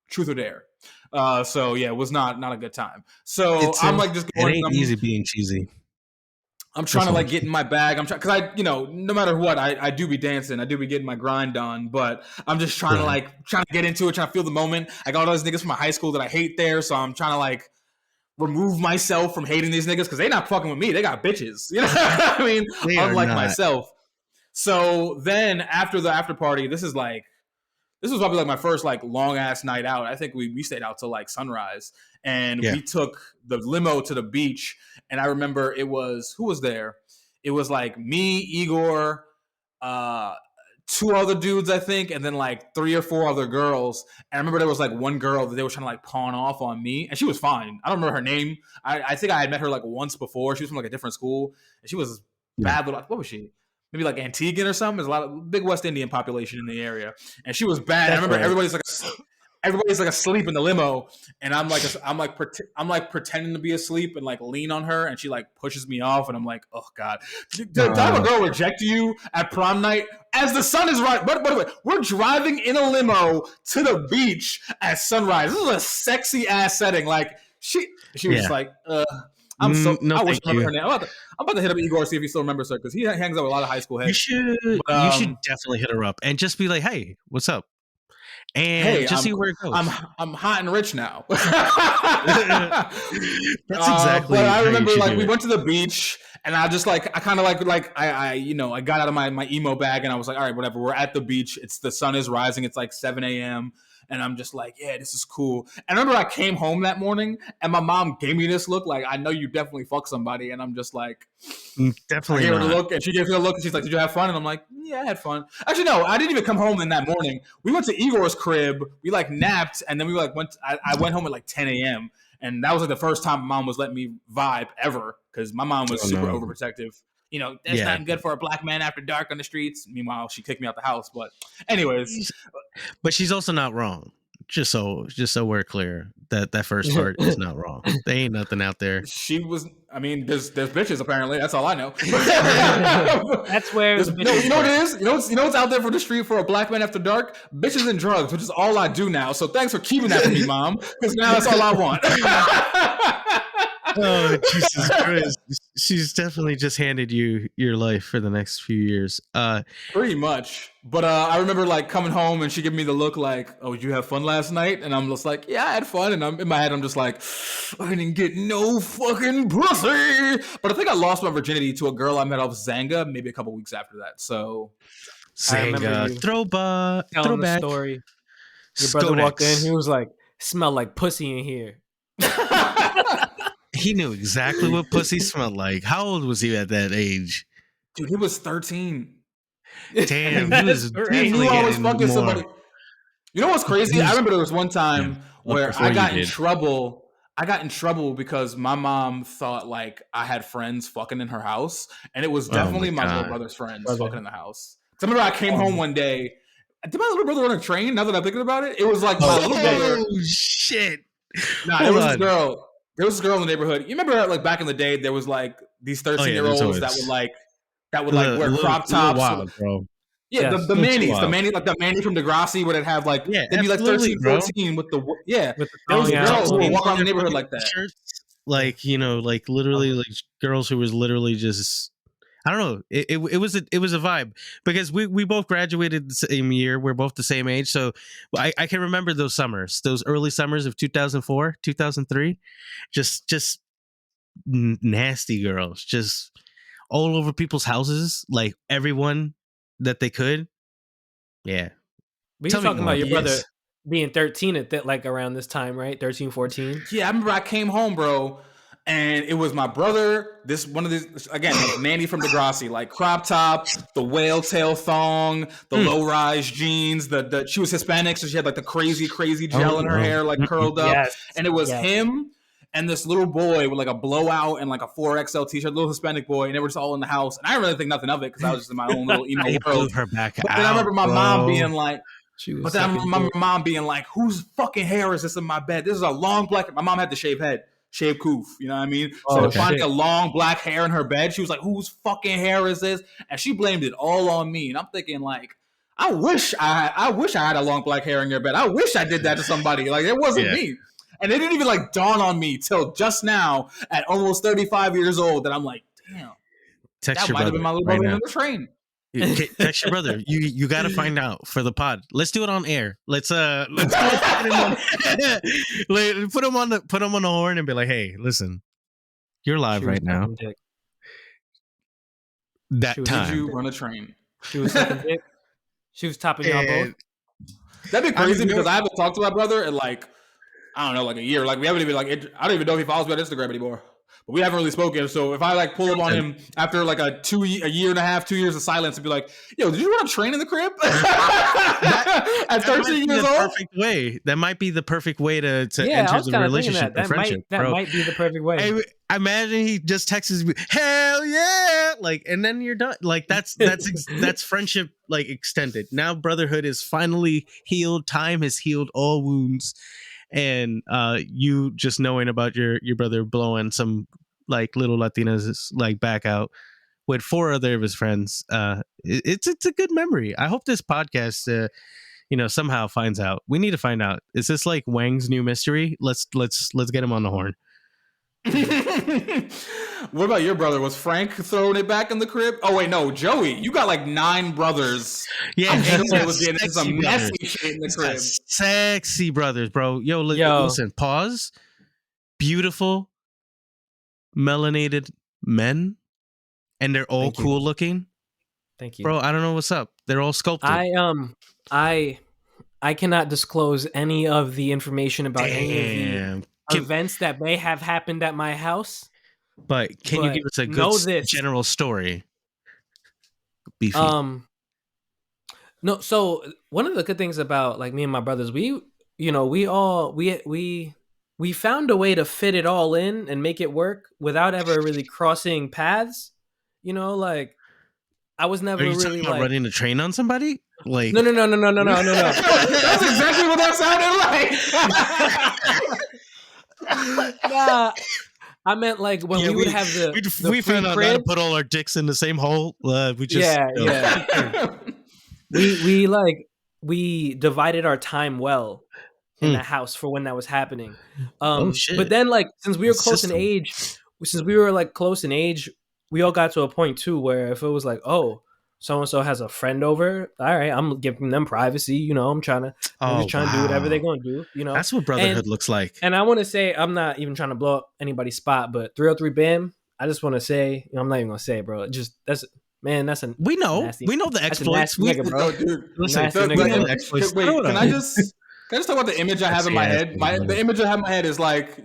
[SPEAKER 1] Truth or Dare. So yeah, it was not a good time. So I'm like just going.
[SPEAKER 2] It ain't easy being cheesy.
[SPEAKER 1] I'm trying to like get in my bag. I'm trying because I, no matter what, I do be dancing. I do be getting my grind on, but I'm just trying to get into it, trying to feel the moment. I got all those niggas from my high school that I hate there, so I'm trying to like remove myself from hating these niggas because they not fucking with me. They got bitches. You know what I mean? Unlike myself. So then after the after party, this was probably like my first like long ass night out. I think we stayed out till like sunrise, and we took the limo to the beach. And I remember it was who was there? It was like me, Igor, 2 other dudes, I think, and then like 3 or 4 other girls. And I remember there was like one girl that they were trying to like pawn off on me, and she was fine. I don't remember her name. I think I had met her like once before. She was from like a different school, and she was bad. But like, what was she? Maybe like Antiguan or something. There's a lot of big West Indian population in the area, and she was bad. I remember everybody's like asleep in the limo, and I'm like pretending to be asleep and like lean on her, and she like pushes me off, and I'm like, oh god, did a girl reject you at prom night as the sun is right? But by the way, we're driving in a limo to the beach at sunrise. This is a sexy ass setting. Like she was like, I wish I remember her name. I'm about to hit up Igor, see if he still remembers her, because he hangs out with a lot of high school heads.
[SPEAKER 2] You should definitely hit her up and just be like, hey, what's up? And just see where it goes.
[SPEAKER 1] I'm hot and rich now.
[SPEAKER 2] That's exactly.
[SPEAKER 1] But I remember like we went to the beach, and I just like I kind of I got out of my emo bag, and I was like, all right, whatever. We're at the beach. The sun is rising. It's like 7 a.m. And I'm just like, yeah, this is cool. And I remember I came home that morning, and my mom gave me this look, like, I know you definitely fucked somebody. And I'm just like,
[SPEAKER 2] definitely.
[SPEAKER 1] I gave her the look, and she gave me a look, and she's like, did you have fun? And I'm like, yeah, I had fun. Actually, no, I didn't even come home in that morning. We went to Igor's crib. We like napped, and then we like I went home at like 10 a.m. And that was like the first time my mom was letting me vibe ever, because my mom was super overprotective. That's not good for a black man after dark on the streets. Meanwhile, she kicked me out the house. But anyways,
[SPEAKER 2] but she's also not wrong. Just so we're clear, that first part is not wrong. There ain't nothing out there.
[SPEAKER 1] She was. I mean, there's bitches apparently. That's all I know.
[SPEAKER 3] That's where
[SPEAKER 1] you know what it is. You know what's out there for the street for a black man after dark? Bitches and drugs, which is all I do now. So thanks for keeping that from me, Mom, because now that's all I want.
[SPEAKER 2] Oh, Jesus Christ. She's definitely just handed you your life for the next few years.
[SPEAKER 1] Pretty much. But I remember like coming home, and she gave me the look like, oh, did you have fun last night? And I'm just like, yeah, I had fun. And in my head, I'm just like, I didn't get no fucking pussy. But I think I lost my virginity to a girl I met off Zanga maybe a couple weeks after that. So
[SPEAKER 2] Zanga, throwback.
[SPEAKER 3] The story. Your brother walked in, he was like, smell like pussy in here.
[SPEAKER 2] He knew exactly what pussy smelled like. How old was he at that age?
[SPEAKER 1] Dude, he was 13.
[SPEAKER 2] Damn, he was definitely
[SPEAKER 1] always fucking
[SPEAKER 2] more.
[SPEAKER 1] somebody. You know what's crazy? I remember there was one time where I got in trouble. I got in trouble because my mom thought like I had friends fucking in her house, and it was definitely my little brother's friends fucking in the house. I remember I came home one day. Did my little brother run a train? Now that I'm thinking about it, it was like my little brother.
[SPEAKER 2] Oh shit!
[SPEAKER 1] Nah, there was this girl. There was this girl in the neighborhood. You remember, like back in the day, there was like these 13-year-olds that would wear crop tops.
[SPEAKER 2] Wild, bro.
[SPEAKER 1] Yeah, yes, the Manny from Degrassi would have like they'd be like 13, 14 with the there was girls who would walk around the neighborhood like that.
[SPEAKER 2] Shirts, like like literally like girls who was literally just I don't know. It was a vibe because we both graduated the same year. We're both the same age, so I can remember those summers, those early summers of 2004, 2003. Just nasty girls, just all over people's houses, like everyone that they could. Yeah.
[SPEAKER 3] But you're talking about your brother being 13 at that, like around this time, right? 13, 14.
[SPEAKER 1] Yeah, I remember I came home, bro. And it was my brother, Manny from Degrassi, like crop top, the whale tail thong, the low rise jeans, she was Hispanic, so she had like the crazy gel in her hair, like curled up. Yes. And it was him and this little boy with like a blowout and like a 4XL t-shirt, little Hispanic boy, and they were just all in the house. And I didn't really think nothing of it because I was just in my own little emo world.
[SPEAKER 2] Her back
[SPEAKER 1] but then I remember my mom being like, mom being like, whose fucking hair is this in my bed? This is a long black. My mom had the shaved head. Shaved coof, you know what I mean? So finding a long black hair in her bed, she was like, whose fucking hair is this? And she blamed it all on me. And I'm thinking like, I wish I had a long black hair in your bed. I wish I did that to somebody. Like it wasn't me. And it didn't even like dawn on me till just now at almost 35 years old that I'm like, damn.
[SPEAKER 2] Text
[SPEAKER 1] That
[SPEAKER 2] your
[SPEAKER 1] might have
[SPEAKER 2] brother
[SPEAKER 1] been my little
[SPEAKER 2] right
[SPEAKER 1] brother
[SPEAKER 2] now.
[SPEAKER 1] on the train.
[SPEAKER 2] Text your brother. You got to find out for the pod. Let's do it on air. Let's put him on, put him on the horn and be like, hey, listen, you're live right now. That time.
[SPEAKER 1] Did you run a train?
[SPEAKER 3] She was sucking dick. She was topping y'all both.
[SPEAKER 1] That'd be crazy because I haven't talked to my brother in like, I don't know, like a year. Like we haven't even like, I don't even know if he follows me on Instagram anymore. But we haven't really spoken. So if I like pull up on him after like a year and a half, 2 years of silence, and be like, "Yo, did you run a train in the crib?" At 13 years old.
[SPEAKER 2] Perfect way. That might be the perfect way to enter the relationship or friendship.
[SPEAKER 3] That might be the perfect way.
[SPEAKER 2] I imagine he just texts me, "Hell yeah!" Like, and then you're done. Like that's friendship like extended. Now brotherhood is finally healed. Time has healed all wounds. And you just knowing about your brother blowing some like little Latinas like back out with 4 other of his friends, it's a good memory. I hope this podcast somehow finds out. We need to find out. Is this like Wang's new mystery? Let's get him on the horn.
[SPEAKER 1] What about your brother? Was Frank throwing it back in the crib? Oh wait, no, Joey. You got like 9 brothers.
[SPEAKER 2] Yeah,
[SPEAKER 1] Joey was getting some messy shit in the crib.
[SPEAKER 2] Sexy brothers, bro. Yo, listen. Pause. Beautiful, melanated men, and they're all cool looking.
[SPEAKER 3] Thank you,
[SPEAKER 2] bro. I don't know what's up. They're all sculpted.
[SPEAKER 3] I cannot disclose any of the information about any of the events that may have happened at my house.
[SPEAKER 2] But can you give us a good general story? Beefy.
[SPEAKER 3] No. So one of the good things about like me and my brothers, we found a way to fit it all in and make it work without ever really crossing paths. Like I was never really like
[SPEAKER 2] running a train on somebody. Like
[SPEAKER 3] no.
[SPEAKER 1] That's exactly what that
[SPEAKER 3] sounded like. Nah. I meant like when we would have
[SPEAKER 2] we found out how to put all our dicks in the same hole. We just
[SPEAKER 3] we divided our time well in the house for when that was happening.
[SPEAKER 2] Shit.
[SPEAKER 3] But then like since we were close in age, we all got to a point too where if it was like, oh, so and so has a friend over, all right, I'm giving them privacy. I'm trying to do whatever they're gonna do.
[SPEAKER 2] That's what brotherhood looks like.
[SPEAKER 3] And I want to say, I'm not even trying to blow up anybody's spot, but 303 Bam, I just want to say, I'm not even gonna say it, bro. We know
[SPEAKER 2] the exploits.
[SPEAKER 3] Nigga, bro.
[SPEAKER 1] Dude, listen, can I just talk about the image I have in my head? The image I have in my head is like,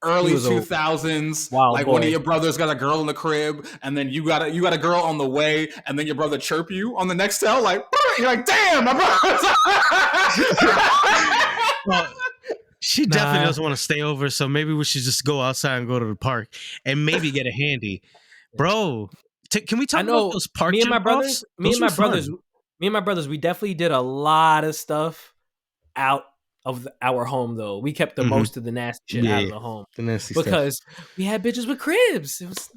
[SPEAKER 1] early 2000s, like one of your brothers got a girl in the crib, and then you got a girl on the way, and then your brother chirp you on the next cell, like you're like, damn, my brother.
[SPEAKER 2] She definitely doesn't want to stay over, so maybe we should just go outside and go to the park and maybe get a handy, bro. Can we talk about those park?
[SPEAKER 3] Me and my brothers, we definitely did a lot of stuff out of our home, though. We kept the most of the nasty shit out of the home because we had bitches with cribs. It was,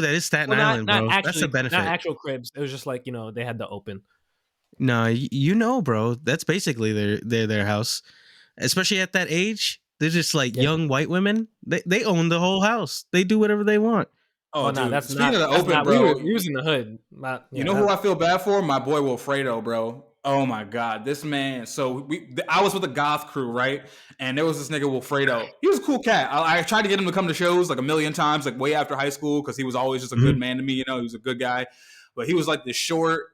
[SPEAKER 2] that is Staten Island, bro. That's a benefit.
[SPEAKER 3] Not actual cribs. It was just like they had the open.
[SPEAKER 2] No, bro. That's basically their house, especially at that age. They're just like young white women. They own the whole house. They do whatever they want.
[SPEAKER 3] Oh no, that's
[SPEAKER 1] speaking
[SPEAKER 3] not,
[SPEAKER 1] of the open, bro.
[SPEAKER 3] We was in the hood.
[SPEAKER 1] Who I feel bad for? My boy Wilfredo, bro. Oh my God, this man. So I was with the goth crew, right? And there was this nigga Wilfredo. He was a cool cat. I tried to get him to come to shows like a million times, like way after high school, because he was always just a good man to me. He was a good guy. But he was like this short,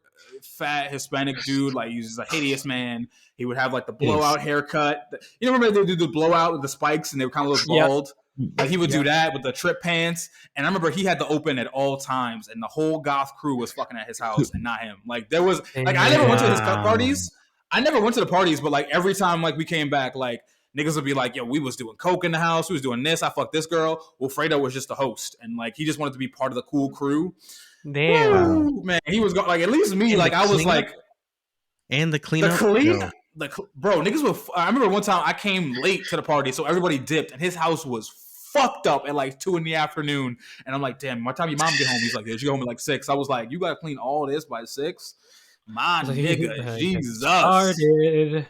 [SPEAKER 1] fat Hispanic dude. Like he was a hideous man. He would have like the blowout haircut. Remember they do the blowout with the spikes and they were kind of look bald. Yep. Like he would do that with the trip pants, and I remember he had the open at all times, and the whole goth crew was fucking at his house, and not him. Like there was, like I never went to his parties. I never went to the parties, but like every time like we came back, like niggas would be like, "Yo, we was doing coke in the house. We was doing this. I fucked this girl." Wilfredo was just the host, and like he just wanted to be part of the cool crew.
[SPEAKER 3] Damn,
[SPEAKER 1] woo, man, he was like at least me. And like I was like,
[SPEAKER 2] and the cleanup.
[SPEAKER 1] Bro, niggas were. I remember one time I came late to the party, so everybody dipped, and his house was fucked up at like 2 PM, and I'm like, damn, by the time your mom get home, he's like, yeah, she home at like 6. I was like, you gotta clean all this by 6, my nigga, Jesus.
[SPEAKER 3] Started.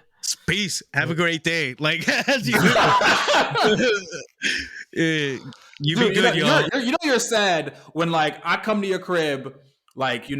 [SPEAKER 2] Peace. Have a great day. Like, as you You
[SPEAKER 1] Dude,
[SPEAKER 2] be good, y'all.
[SPEAKER 1] you're sad when like I come to your crib, like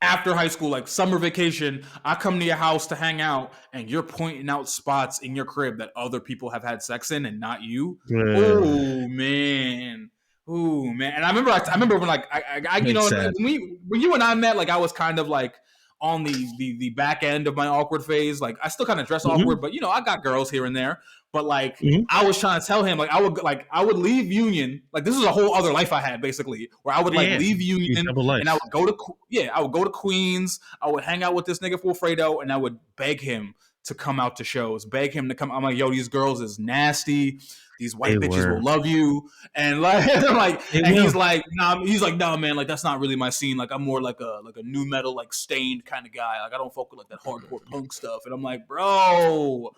[SPEAKER 1] after high school, like summer vacation, I come to your house to hang out, and you're pointing out spots in your crib that other people have had sex in and not you. Oh man. Oh man. And I remember when like I when you and I met, like I was kind of like on the back end of my awkward phase. Like I still kind of dress awkward, but I got girls here and there. But like I was trying to tell him, like I would leave Union. Like this is a whole other life I had basically, where I would leave Union and I would go to Queens. I would hang out with this nigga Wilfredo, and I would beg him to come out to shows. Beg him to come. I'm like, yo, these girls is nasty. These white bitches will love you, and like, he's like, nah, man, like that's not really my scene. Like I'm more like a new metal, like Stained kind of guy. Like I don't fuck with like that hardcore punk stuff. And I'm like, bro,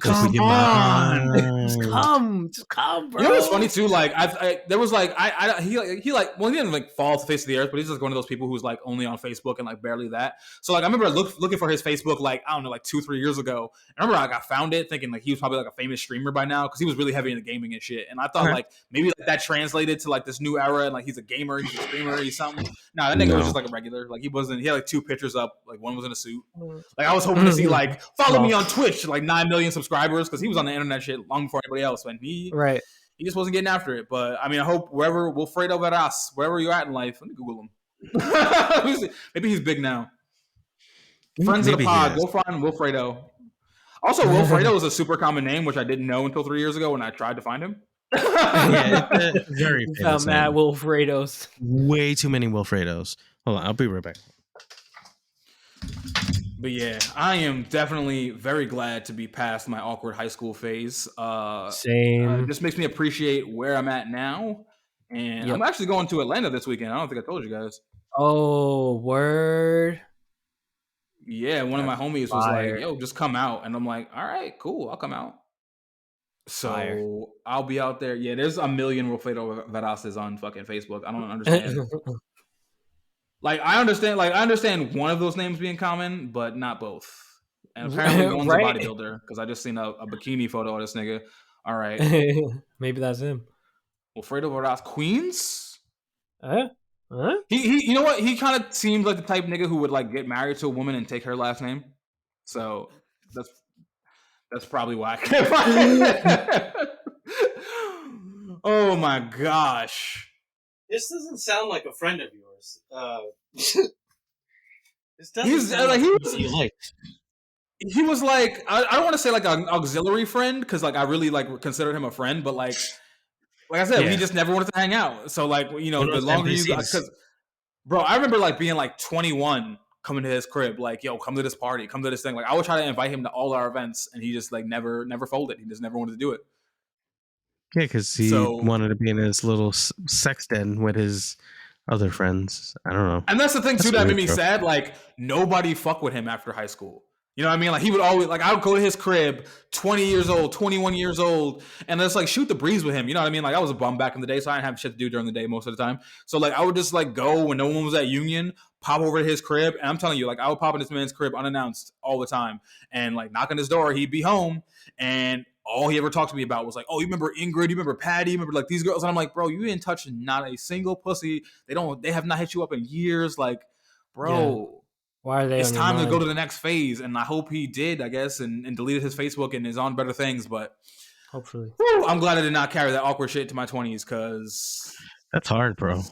[SPEAKER 1] come on,
[SPEAKER 3] just come, bro.
[SPEAKER 1] You know what's funny too? Like there was like he didn't like fall off the face of the earth, but he's just one of those people who's like only on Facebook and like barely that. So like I remember looking for his Facebook like I don't know like 2-3 years ago. I remember like I found it thinking like he was probably like a famous streamer by now because he was really heavy into gaming and shit. And I thought like maybe like, that translated to like this new era and like he's a gamer, he's a streamer, he's something. Nah, that nigga was just like a regular. Like he had like 2 pictures up, like one was in a suit. Like I was hoping to see like follow me on Twitch, like 9 million subscribers because he was on the internet shit long before anybody else. And he just wasn't getting after it. But I mean, I hope wherever Wilfredo Veras, wherever you're at in life, let me Google him. Maybe he's big now. Friends of the pod, go find Wilfredo. Also, Wilfredo is a super common name, which I didn't know until 3 years ago when I tried to find him.
[SPEAKER 2] It's very famous
[SPEAKER 3] found Matt Wilfredos.
[SPEAKER 2] Way too many Wilfredos. Hold on, I'll be right back.
[SPEAKER 1] But yeah, I am definitely very glad to be past my awkward high school phase.
[SPEAKER 3] Same.
[SPEAKER 1] It just makes me appreciate where I'm at now. And I'm actually going to Atlanta this weekend. I don't think I told you guys.
[SPEAKER 3] Oh, word.
[SPEAKER 1] Yeah, one of my homies was like, yo, just come out. And I'm like, all right, cool, I'll come out. So I'll be out there. Yeah, there's a million Wilfredo Verases on fucking Facebook. I don't understand. I understand one of those names being common, but not both. And apparently one's a bodybuilder because I just seen a bikini photo of this nigga. All right.
[SPEAKER 3] Maybe that's him.
[SPEAKER 1] Wilfredo Veras, Queens?
[SPEAKER 3] Huh?
[SPEAKER 1] He you know what? He kind of seems like the type of nigga who would like get married to a woman and take her last name. So that's probably why I can't find it. Oh my gosh.
[SPEAKER 4] This doesn't sound like a friend of yours. This
[SPEAKER 1] doesn't he was like I don't want to say like an auxiliary friend because like I really like considered him a friend, but like I said, we just never wanted to hang out. So like the longer you got, because bro, I remember like being like 21 coming to his crib, like, yo, come to this party, come to this thing. Like I would try to invite him to all our events and he just like never folded. He just never wanted to do it.
[SPEAKER 2] Yeah, because he wanted to be in his little sex den with his other friends. I don't know.
[SPEAKER 1] And that's the thing too that made me sad. Like nobody fucked with him after high school. You know what I mean? Like he would always I would go to his crib, 20 years old, 21 years old, and just like shoot the breeze with him. You know what I mean? Like I was a bum back in the day, so I didn't have shit to do during the day most of the time. So like I would just like go when no one was at Union, pop over to his crib, and I'm telling you, like I would pop in this man's crib unannounced all the time, and like knock on his door, he'd be home, and all he ever talked to me about was like, oh, you remember Ingrid, you remember Patty, you remember like these girls, and I'm like, bro, you didn't touch not a single pussy. They have not hit you up in years, like, bro. Yeah.
[SPEAKER 3] Why are they?
[SPEAKER 1] It's time to go to the next phase, and I hope he did, I guess, and deleted his Facebook and is on better things. But
[SPEAKER 3] hopefully,
[SPEAKER 1] I'm glad I did not carry that awkward shit to my 20s because
[SPEAKER 2] that's hard, bro.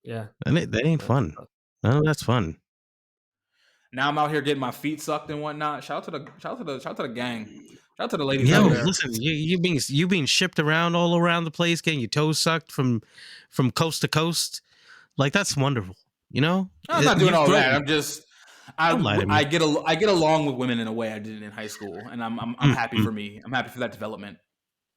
[SPEAKER 3] Yeah,
[SPEAKER 2] and that ain't fun. No, that's fun.
[SPEAKER 1] Now I'm out here getting my feet sucked and whatnot. Shout out to the gang. Shout out to the ladies.
[SPEAKER 2] Yo, listen, you being shipped around all around the place, getting your toes sucked from coast to coast, like that's wonderful. You know,
[SPEAKER 1] I'm not doing all that. I'm just. I get along with women in a way I didn't in high school, and I'm happy for me. I'm happy for that development.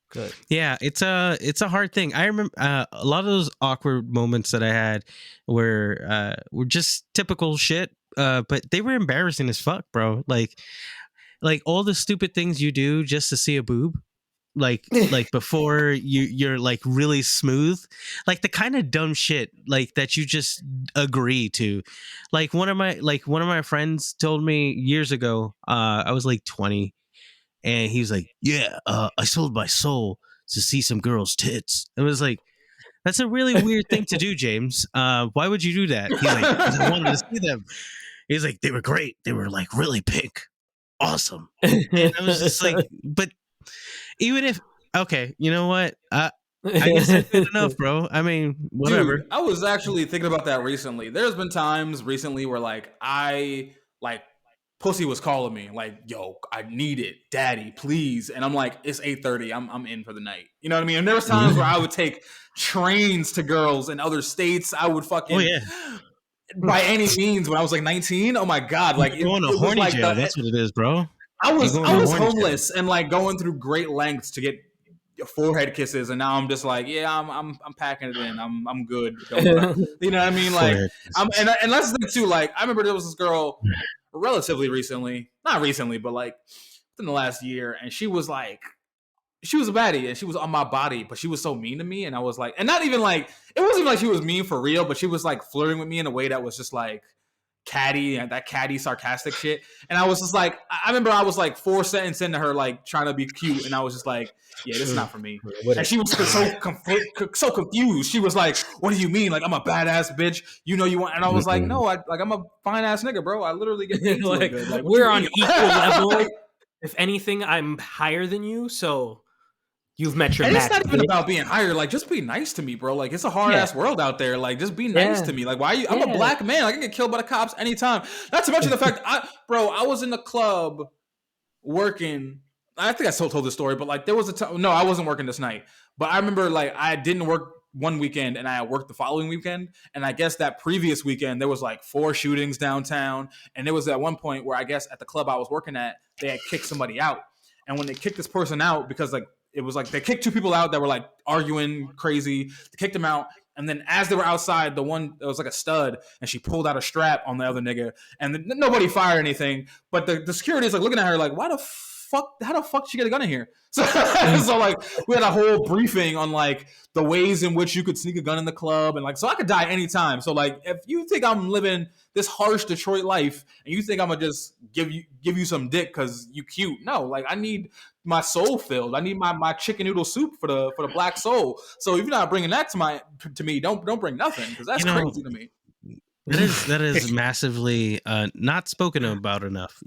[SPEAKER 3] Good.
[SPEAKER 2] Yeah, it's a hard thing. I remember a lot of those awkward moments that I had were just typical shit, but they were embarrassing as fuck, bro. Like all the stupid things you do just to see a boob. Like before you're like really smooth, like the kind of dumb shit like that you just agree to. Like one of my friends told me years ago, I was like 20, and he was like, yeah, I sold my soul to see some girls' tits. It was like, that's a really weird thing to do, James. Why would you do that? He's like, 'cause I wanted to see them. He's like, they were great. They were like really pink. Awesome. And I was just like, but even if, okay, you know what? I guess that's good enough, bro. I mean, whatever.
[SPEAKER 1] Dude, I was actually thinking about that recently. There's been times recently where like pussy was calling me like, yo, I need it, daddy, please. And I'm like, it's 8:30. I'm in for the night. You know what I mean? And there was times where I would take trains to girls in other states. I would fucking by any means when I was like 19. Oh my God. Like
[SPEAKER 2] you're going to horny like jail. That's what it is, bro.
[SPEAKER 1] I was homeless and like going through great lengths to get forehead kisses, and now I'm just like, yeah, I'm packing it in. I'm good. You know what I mean? Like, and that's the thing too. Like, I remember there was this girl relatively recently, not recently, but like within the last year, and she was a baddie, and she was on my body, but she was so mean to me, and I was like, and not even like, it wasn't like she was mean for real, but she was like flirting with me in a way that was just like catty and that catty sarcastic shit. And I was just like, I remember I was like 4 sentences into her like trying to be cute, and I was just like, yeah, this is not for me. And she was so confused. She was like, what do you mean? Like, I'm a badass bitch, you know you want? And I was like, no, I'm a fine ass nigga, bro. I literally get paid like
[SPEAKER 3] we're on equal level. If anything, I'm higher than you, so you've met your match.
[SPEAKER 1] It's not even about being higher. Like, just be nice to me, bro. Like, it's a hard ass world out there. Like, just be nice to me. Like, why are you? I'm a black man. I can get killed by the cops anytime. Not to mention the fact, I was in the club working. I think I still told this story, but like there was a time. No, I wasn't working this night. But I remember like I didn't work one weekend and I worked the following weekend. And I guess that previous weekend there was like 4 shootings downtown. And there was at one point where I guess at the club I was working at, they had kicked somebody out. And when they kicked this person out, because like it was like they kicked 2 people out that were like arguing crazy. They kicked them out. And then as they were outside, the one that was like a stud, and she pulled out a strap on the other nigga. And nobody fired anything. But the security is like looking at her like, how the fuck did she get a gun in here? So like we had a whole briefing on like the ways in which you could sneak a gun in the club, and like so I could die anytime. So like if you think I'm living this harsh Detroit life and you think I'm gonna just give you some dick because you cute, no, like I need my soul filled. I need my chicken noodle soup for the black soul. So if you're not bringing that to me, don't bring nothing, because that's crazy to me.
[SPEAKER 2] That is massively not spoken about enough.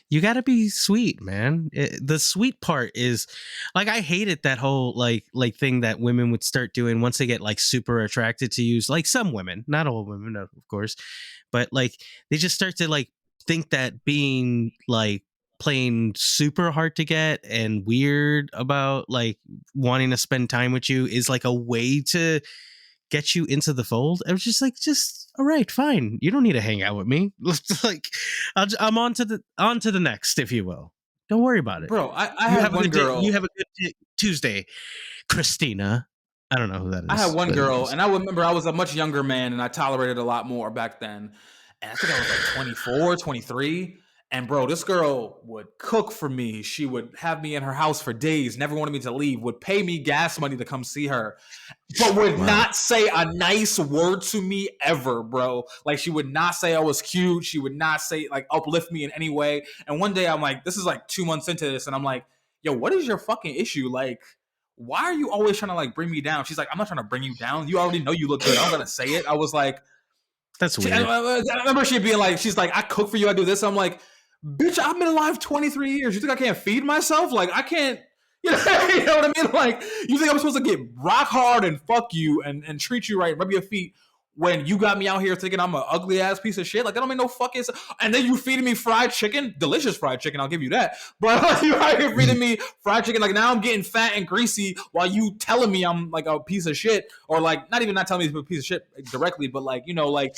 [SPEAKER 2] You got to be sweet, man. The sweet part is like I hated that whole like thing that women would start doing once they get like super attracted to you. Like some women, not all women, of course, but like they just start to like think that being like playing super hard to get and weird about like wanting to spend time with you is like a way to get you into the fold. I was just like, all right, fine. You don't need to hang out with me. Like, I'm on to the next, if you will. Don't worry about it,
[SPEAKER 1] bro. I have one girl.
[SPEAKER 2] You have a good Tuesday, Christina. I don't know who that is.
[SPEAKER 1] I had one girl, and I remember I was a much younger man, and I tolerated a lot more back then. And I think I was like 24, 23. And bro, this girl would cook for me. She would have me in her house for days, never wanted me to leave, would pay me gas money to come see her, but would not say a nice word to me ever, bro. Like she would not say I was cute. She would not say like uplift me in any way. And one day I'm like, this is like 2 months into this, and I'm like, yo, what is your fucking issue? Like, why are you always trying to like bring me down? She's like, I'm not trying to bring you down. You already know you look good. I'm gonna say it. I was like,
[SPEAKER 2] that's weird.
[SPEAKER 1] I remember she being like, she's like, I cook for you. I do this. I'm like, bitch, I've been alive 23 years. You think I can't feed myself? Like, I can't, you know what I mean? Like, you think I'm supposed to get rock hard and fuck you and treat you right, rub your feet when you got me out here thinking I'm an ugly ass piece of shit? Like, that don't make no fucking sense. And then you feeding me fried chicken, delicious fried chicken, I'll give you that. But like, you out here feeding me fried chicken, like now I'm getting fat and greasy while you telling me I'm like a piece of shit, or like not telling me I'm a piece of shit directly, but like, you know, like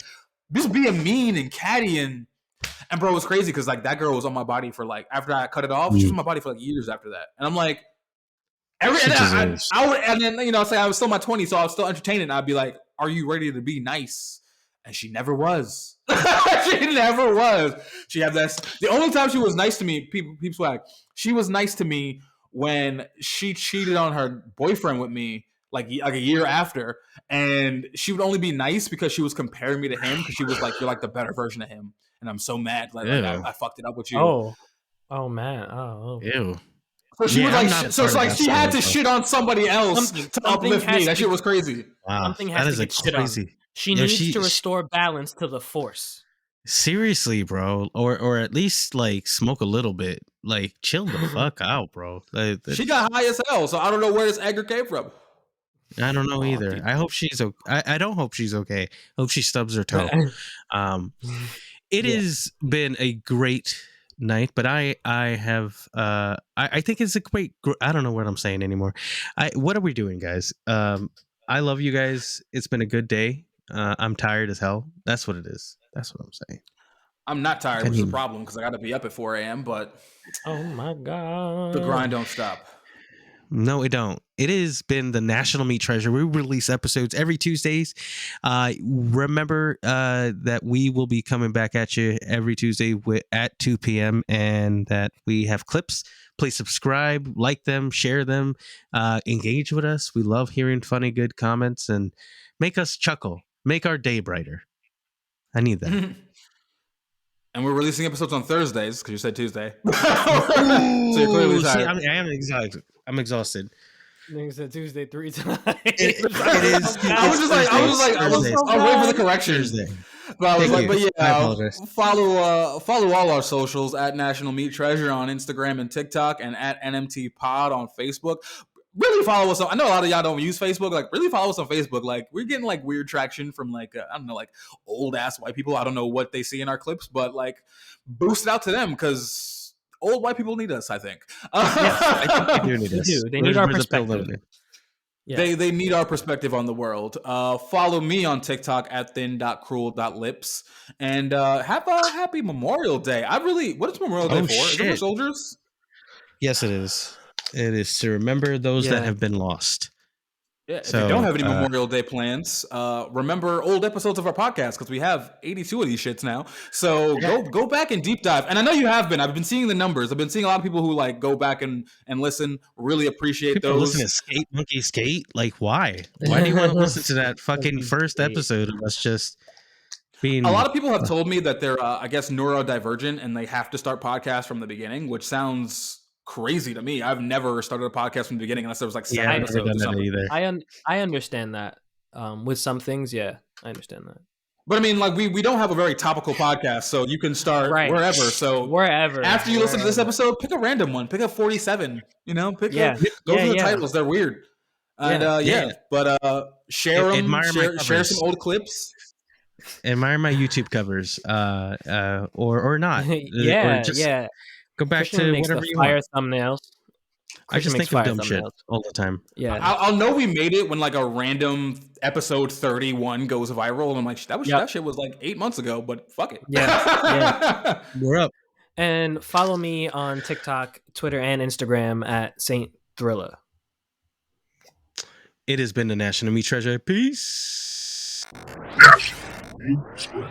[SPEAKER 1] just being mean and catty and bro, it was crazy because like that girl was on my body for like after I cut it off, she was on my body for like years after that, and I'm like, I would, and then you know, say I was still in my 20s, so I was still entertaining. And I'd be like, "Are you ready to be nice?" And she never was. She never was. She had this. The only time she was nice to me, people swag. She was nice to me when she cheated on her boyfriend with me. Like a year after, and she would only be nice because she was comparing me to him, because she was like, you're like the better version of him, and I'm so mad like I fucked it up with you.
[SPEAKER 3] Oh man.
[SPEAKER 2] Ew.
[SPEAKER 1] So she would like, so it's like she had to shit on somebody else to uplift me. That shit was crazy.
[SPEAKER 2] Wow,
[SPEAKER 3] something has to get shit on. She needs to restore balance to the Force.
[SPEAKER 2] Seriously, bro, or at least like smoke a little bit. Like chill the fuck out, bro.
[SPEAKER 1] She got high as hell, so I don't know where this anger came from.
[SPEAKER 2] I don't know either. Dude. I hope she's okay. I don't hope she's okay. Hope she stubs her toe. It has been a great night, but I think it's a great. I don't know what I'm saying anymore. What are we doing, guys? I love you guys. It's been a good day. I'm tired as hell. That's what it is. That's what I'm saying.
[SPEAKER 1] I'm not tired, which is a problem because I got to be up at 4 a.m. But
[SPEAKER 3] oh my god,
[SPEAKER 1] the grind don't stop.
[SPEAKER 2] No, it don't. It has been the National Meat Treasure. We release episodes every Tuesdays. Remember that we will be coming back at you every Tuesday at 2 p.m. and that we have clips. Please subscribe, like them, share them, engage with us. We love hearing funny, good comments and make us chuckle. Make our day brighter. I need that.
[SPEAKER 1] And we're releasing episodes on Thursdays because you said Tuesday. So you're clearly tired.
[SPEAKER 2] I am exhausted. I'm exhausted.
[SPEAKER 3] Nigga said Tuesday 3 times.
[SPEAKER 2] It is.
[SPEAKER 1] I was waiting for the corrections. But I was follow all our socials at National Meat Treasure on Instagram and TikTok and at NMT Pod on Facebook. Really follow us on. I know a lot of y'all don't use Facebook. Like, really follow us on Facebook. Like, we're getting like weird traction from like I don't know, like old ass white people. I don't know what they see in our clips, but like boost it out to them because old white people need us. I think.
[SPEAKER 2] Yes, I think they do need us.
[SPEAKER 3] They need our perspective.
[SPEAKER 1] Yeah. They need our perspective on the world. Follow me on TikTok at thin.cruel.lips and have a happy Memorial Day. What is Memorial Day for? Is it for soldiers?
[SPEAKER 2] Yes, it is. It is to remember those that have been lost.
[SPEAKER 1] Yeah, if you don't have any Memorial Day plans, remember old episodes of our podcast because we have 82 of these shits now. So go back and deep dive. And I know you have been. I've been seeing the numbers. I've been seeing a lot of people who like go back and listen. Really appreciate people those.
[SPEAKER 2] Listen to Skate Monkey Skate. Like, why? Why do you want to listen to that fucking first episode of us just being?
[SPEAKER 1] A lot of people have told me that they're, I guess, neurodivergent and they have to start podcasts from the beginning, which sounds crazy to me. I've never started a podcast from the beginning unless there was like 7 episodes or something.
[SPEAKER 3] I understand that. With some things, I understand that.
[SPEAKER 1] But I mean, like we don't have a very topical podcast, so you can start wherever. So
[SPEAKER 3] wherever.
[SPEAKER 1] After you listen to this episode, pick a random one. Pick a 47. You know, go through the titles. They're weird. And but share them. Share some old clips.
[SPEAKER 2] Admire my YouTube covers, or not. Go back
[SPEAKER 3] Christian
[SPEAKER 2] to
[SPEAKER 3] makes
[SPEAKER 2] whatever
[SPEAKER 3] the
[SPEAKER 2] you
[SPEAKER 3] fire
[SPEAKER 2] want.
[SPEAKER 3] thumbnails.
[SPEAKER 2] I just think of dumb shit all the time.
[SPEAKER 3] Yeah,
[SPEAKER 1] I'll know we made it when like a random episode 31 goes viral, and I'm like, that shit was like 8 months ago, but fuck it.
[SPEAKER 3] Yeah.
[SPEAKER 2] We're up.
[SPEAKER 3] And follow me on TikTok, Twitter, and Instagram at Saint Thrillah.
[SPEAKER 2] It has been the National Meat Treasure. Peace.
[SPEAKER 5] National Meat Treasure.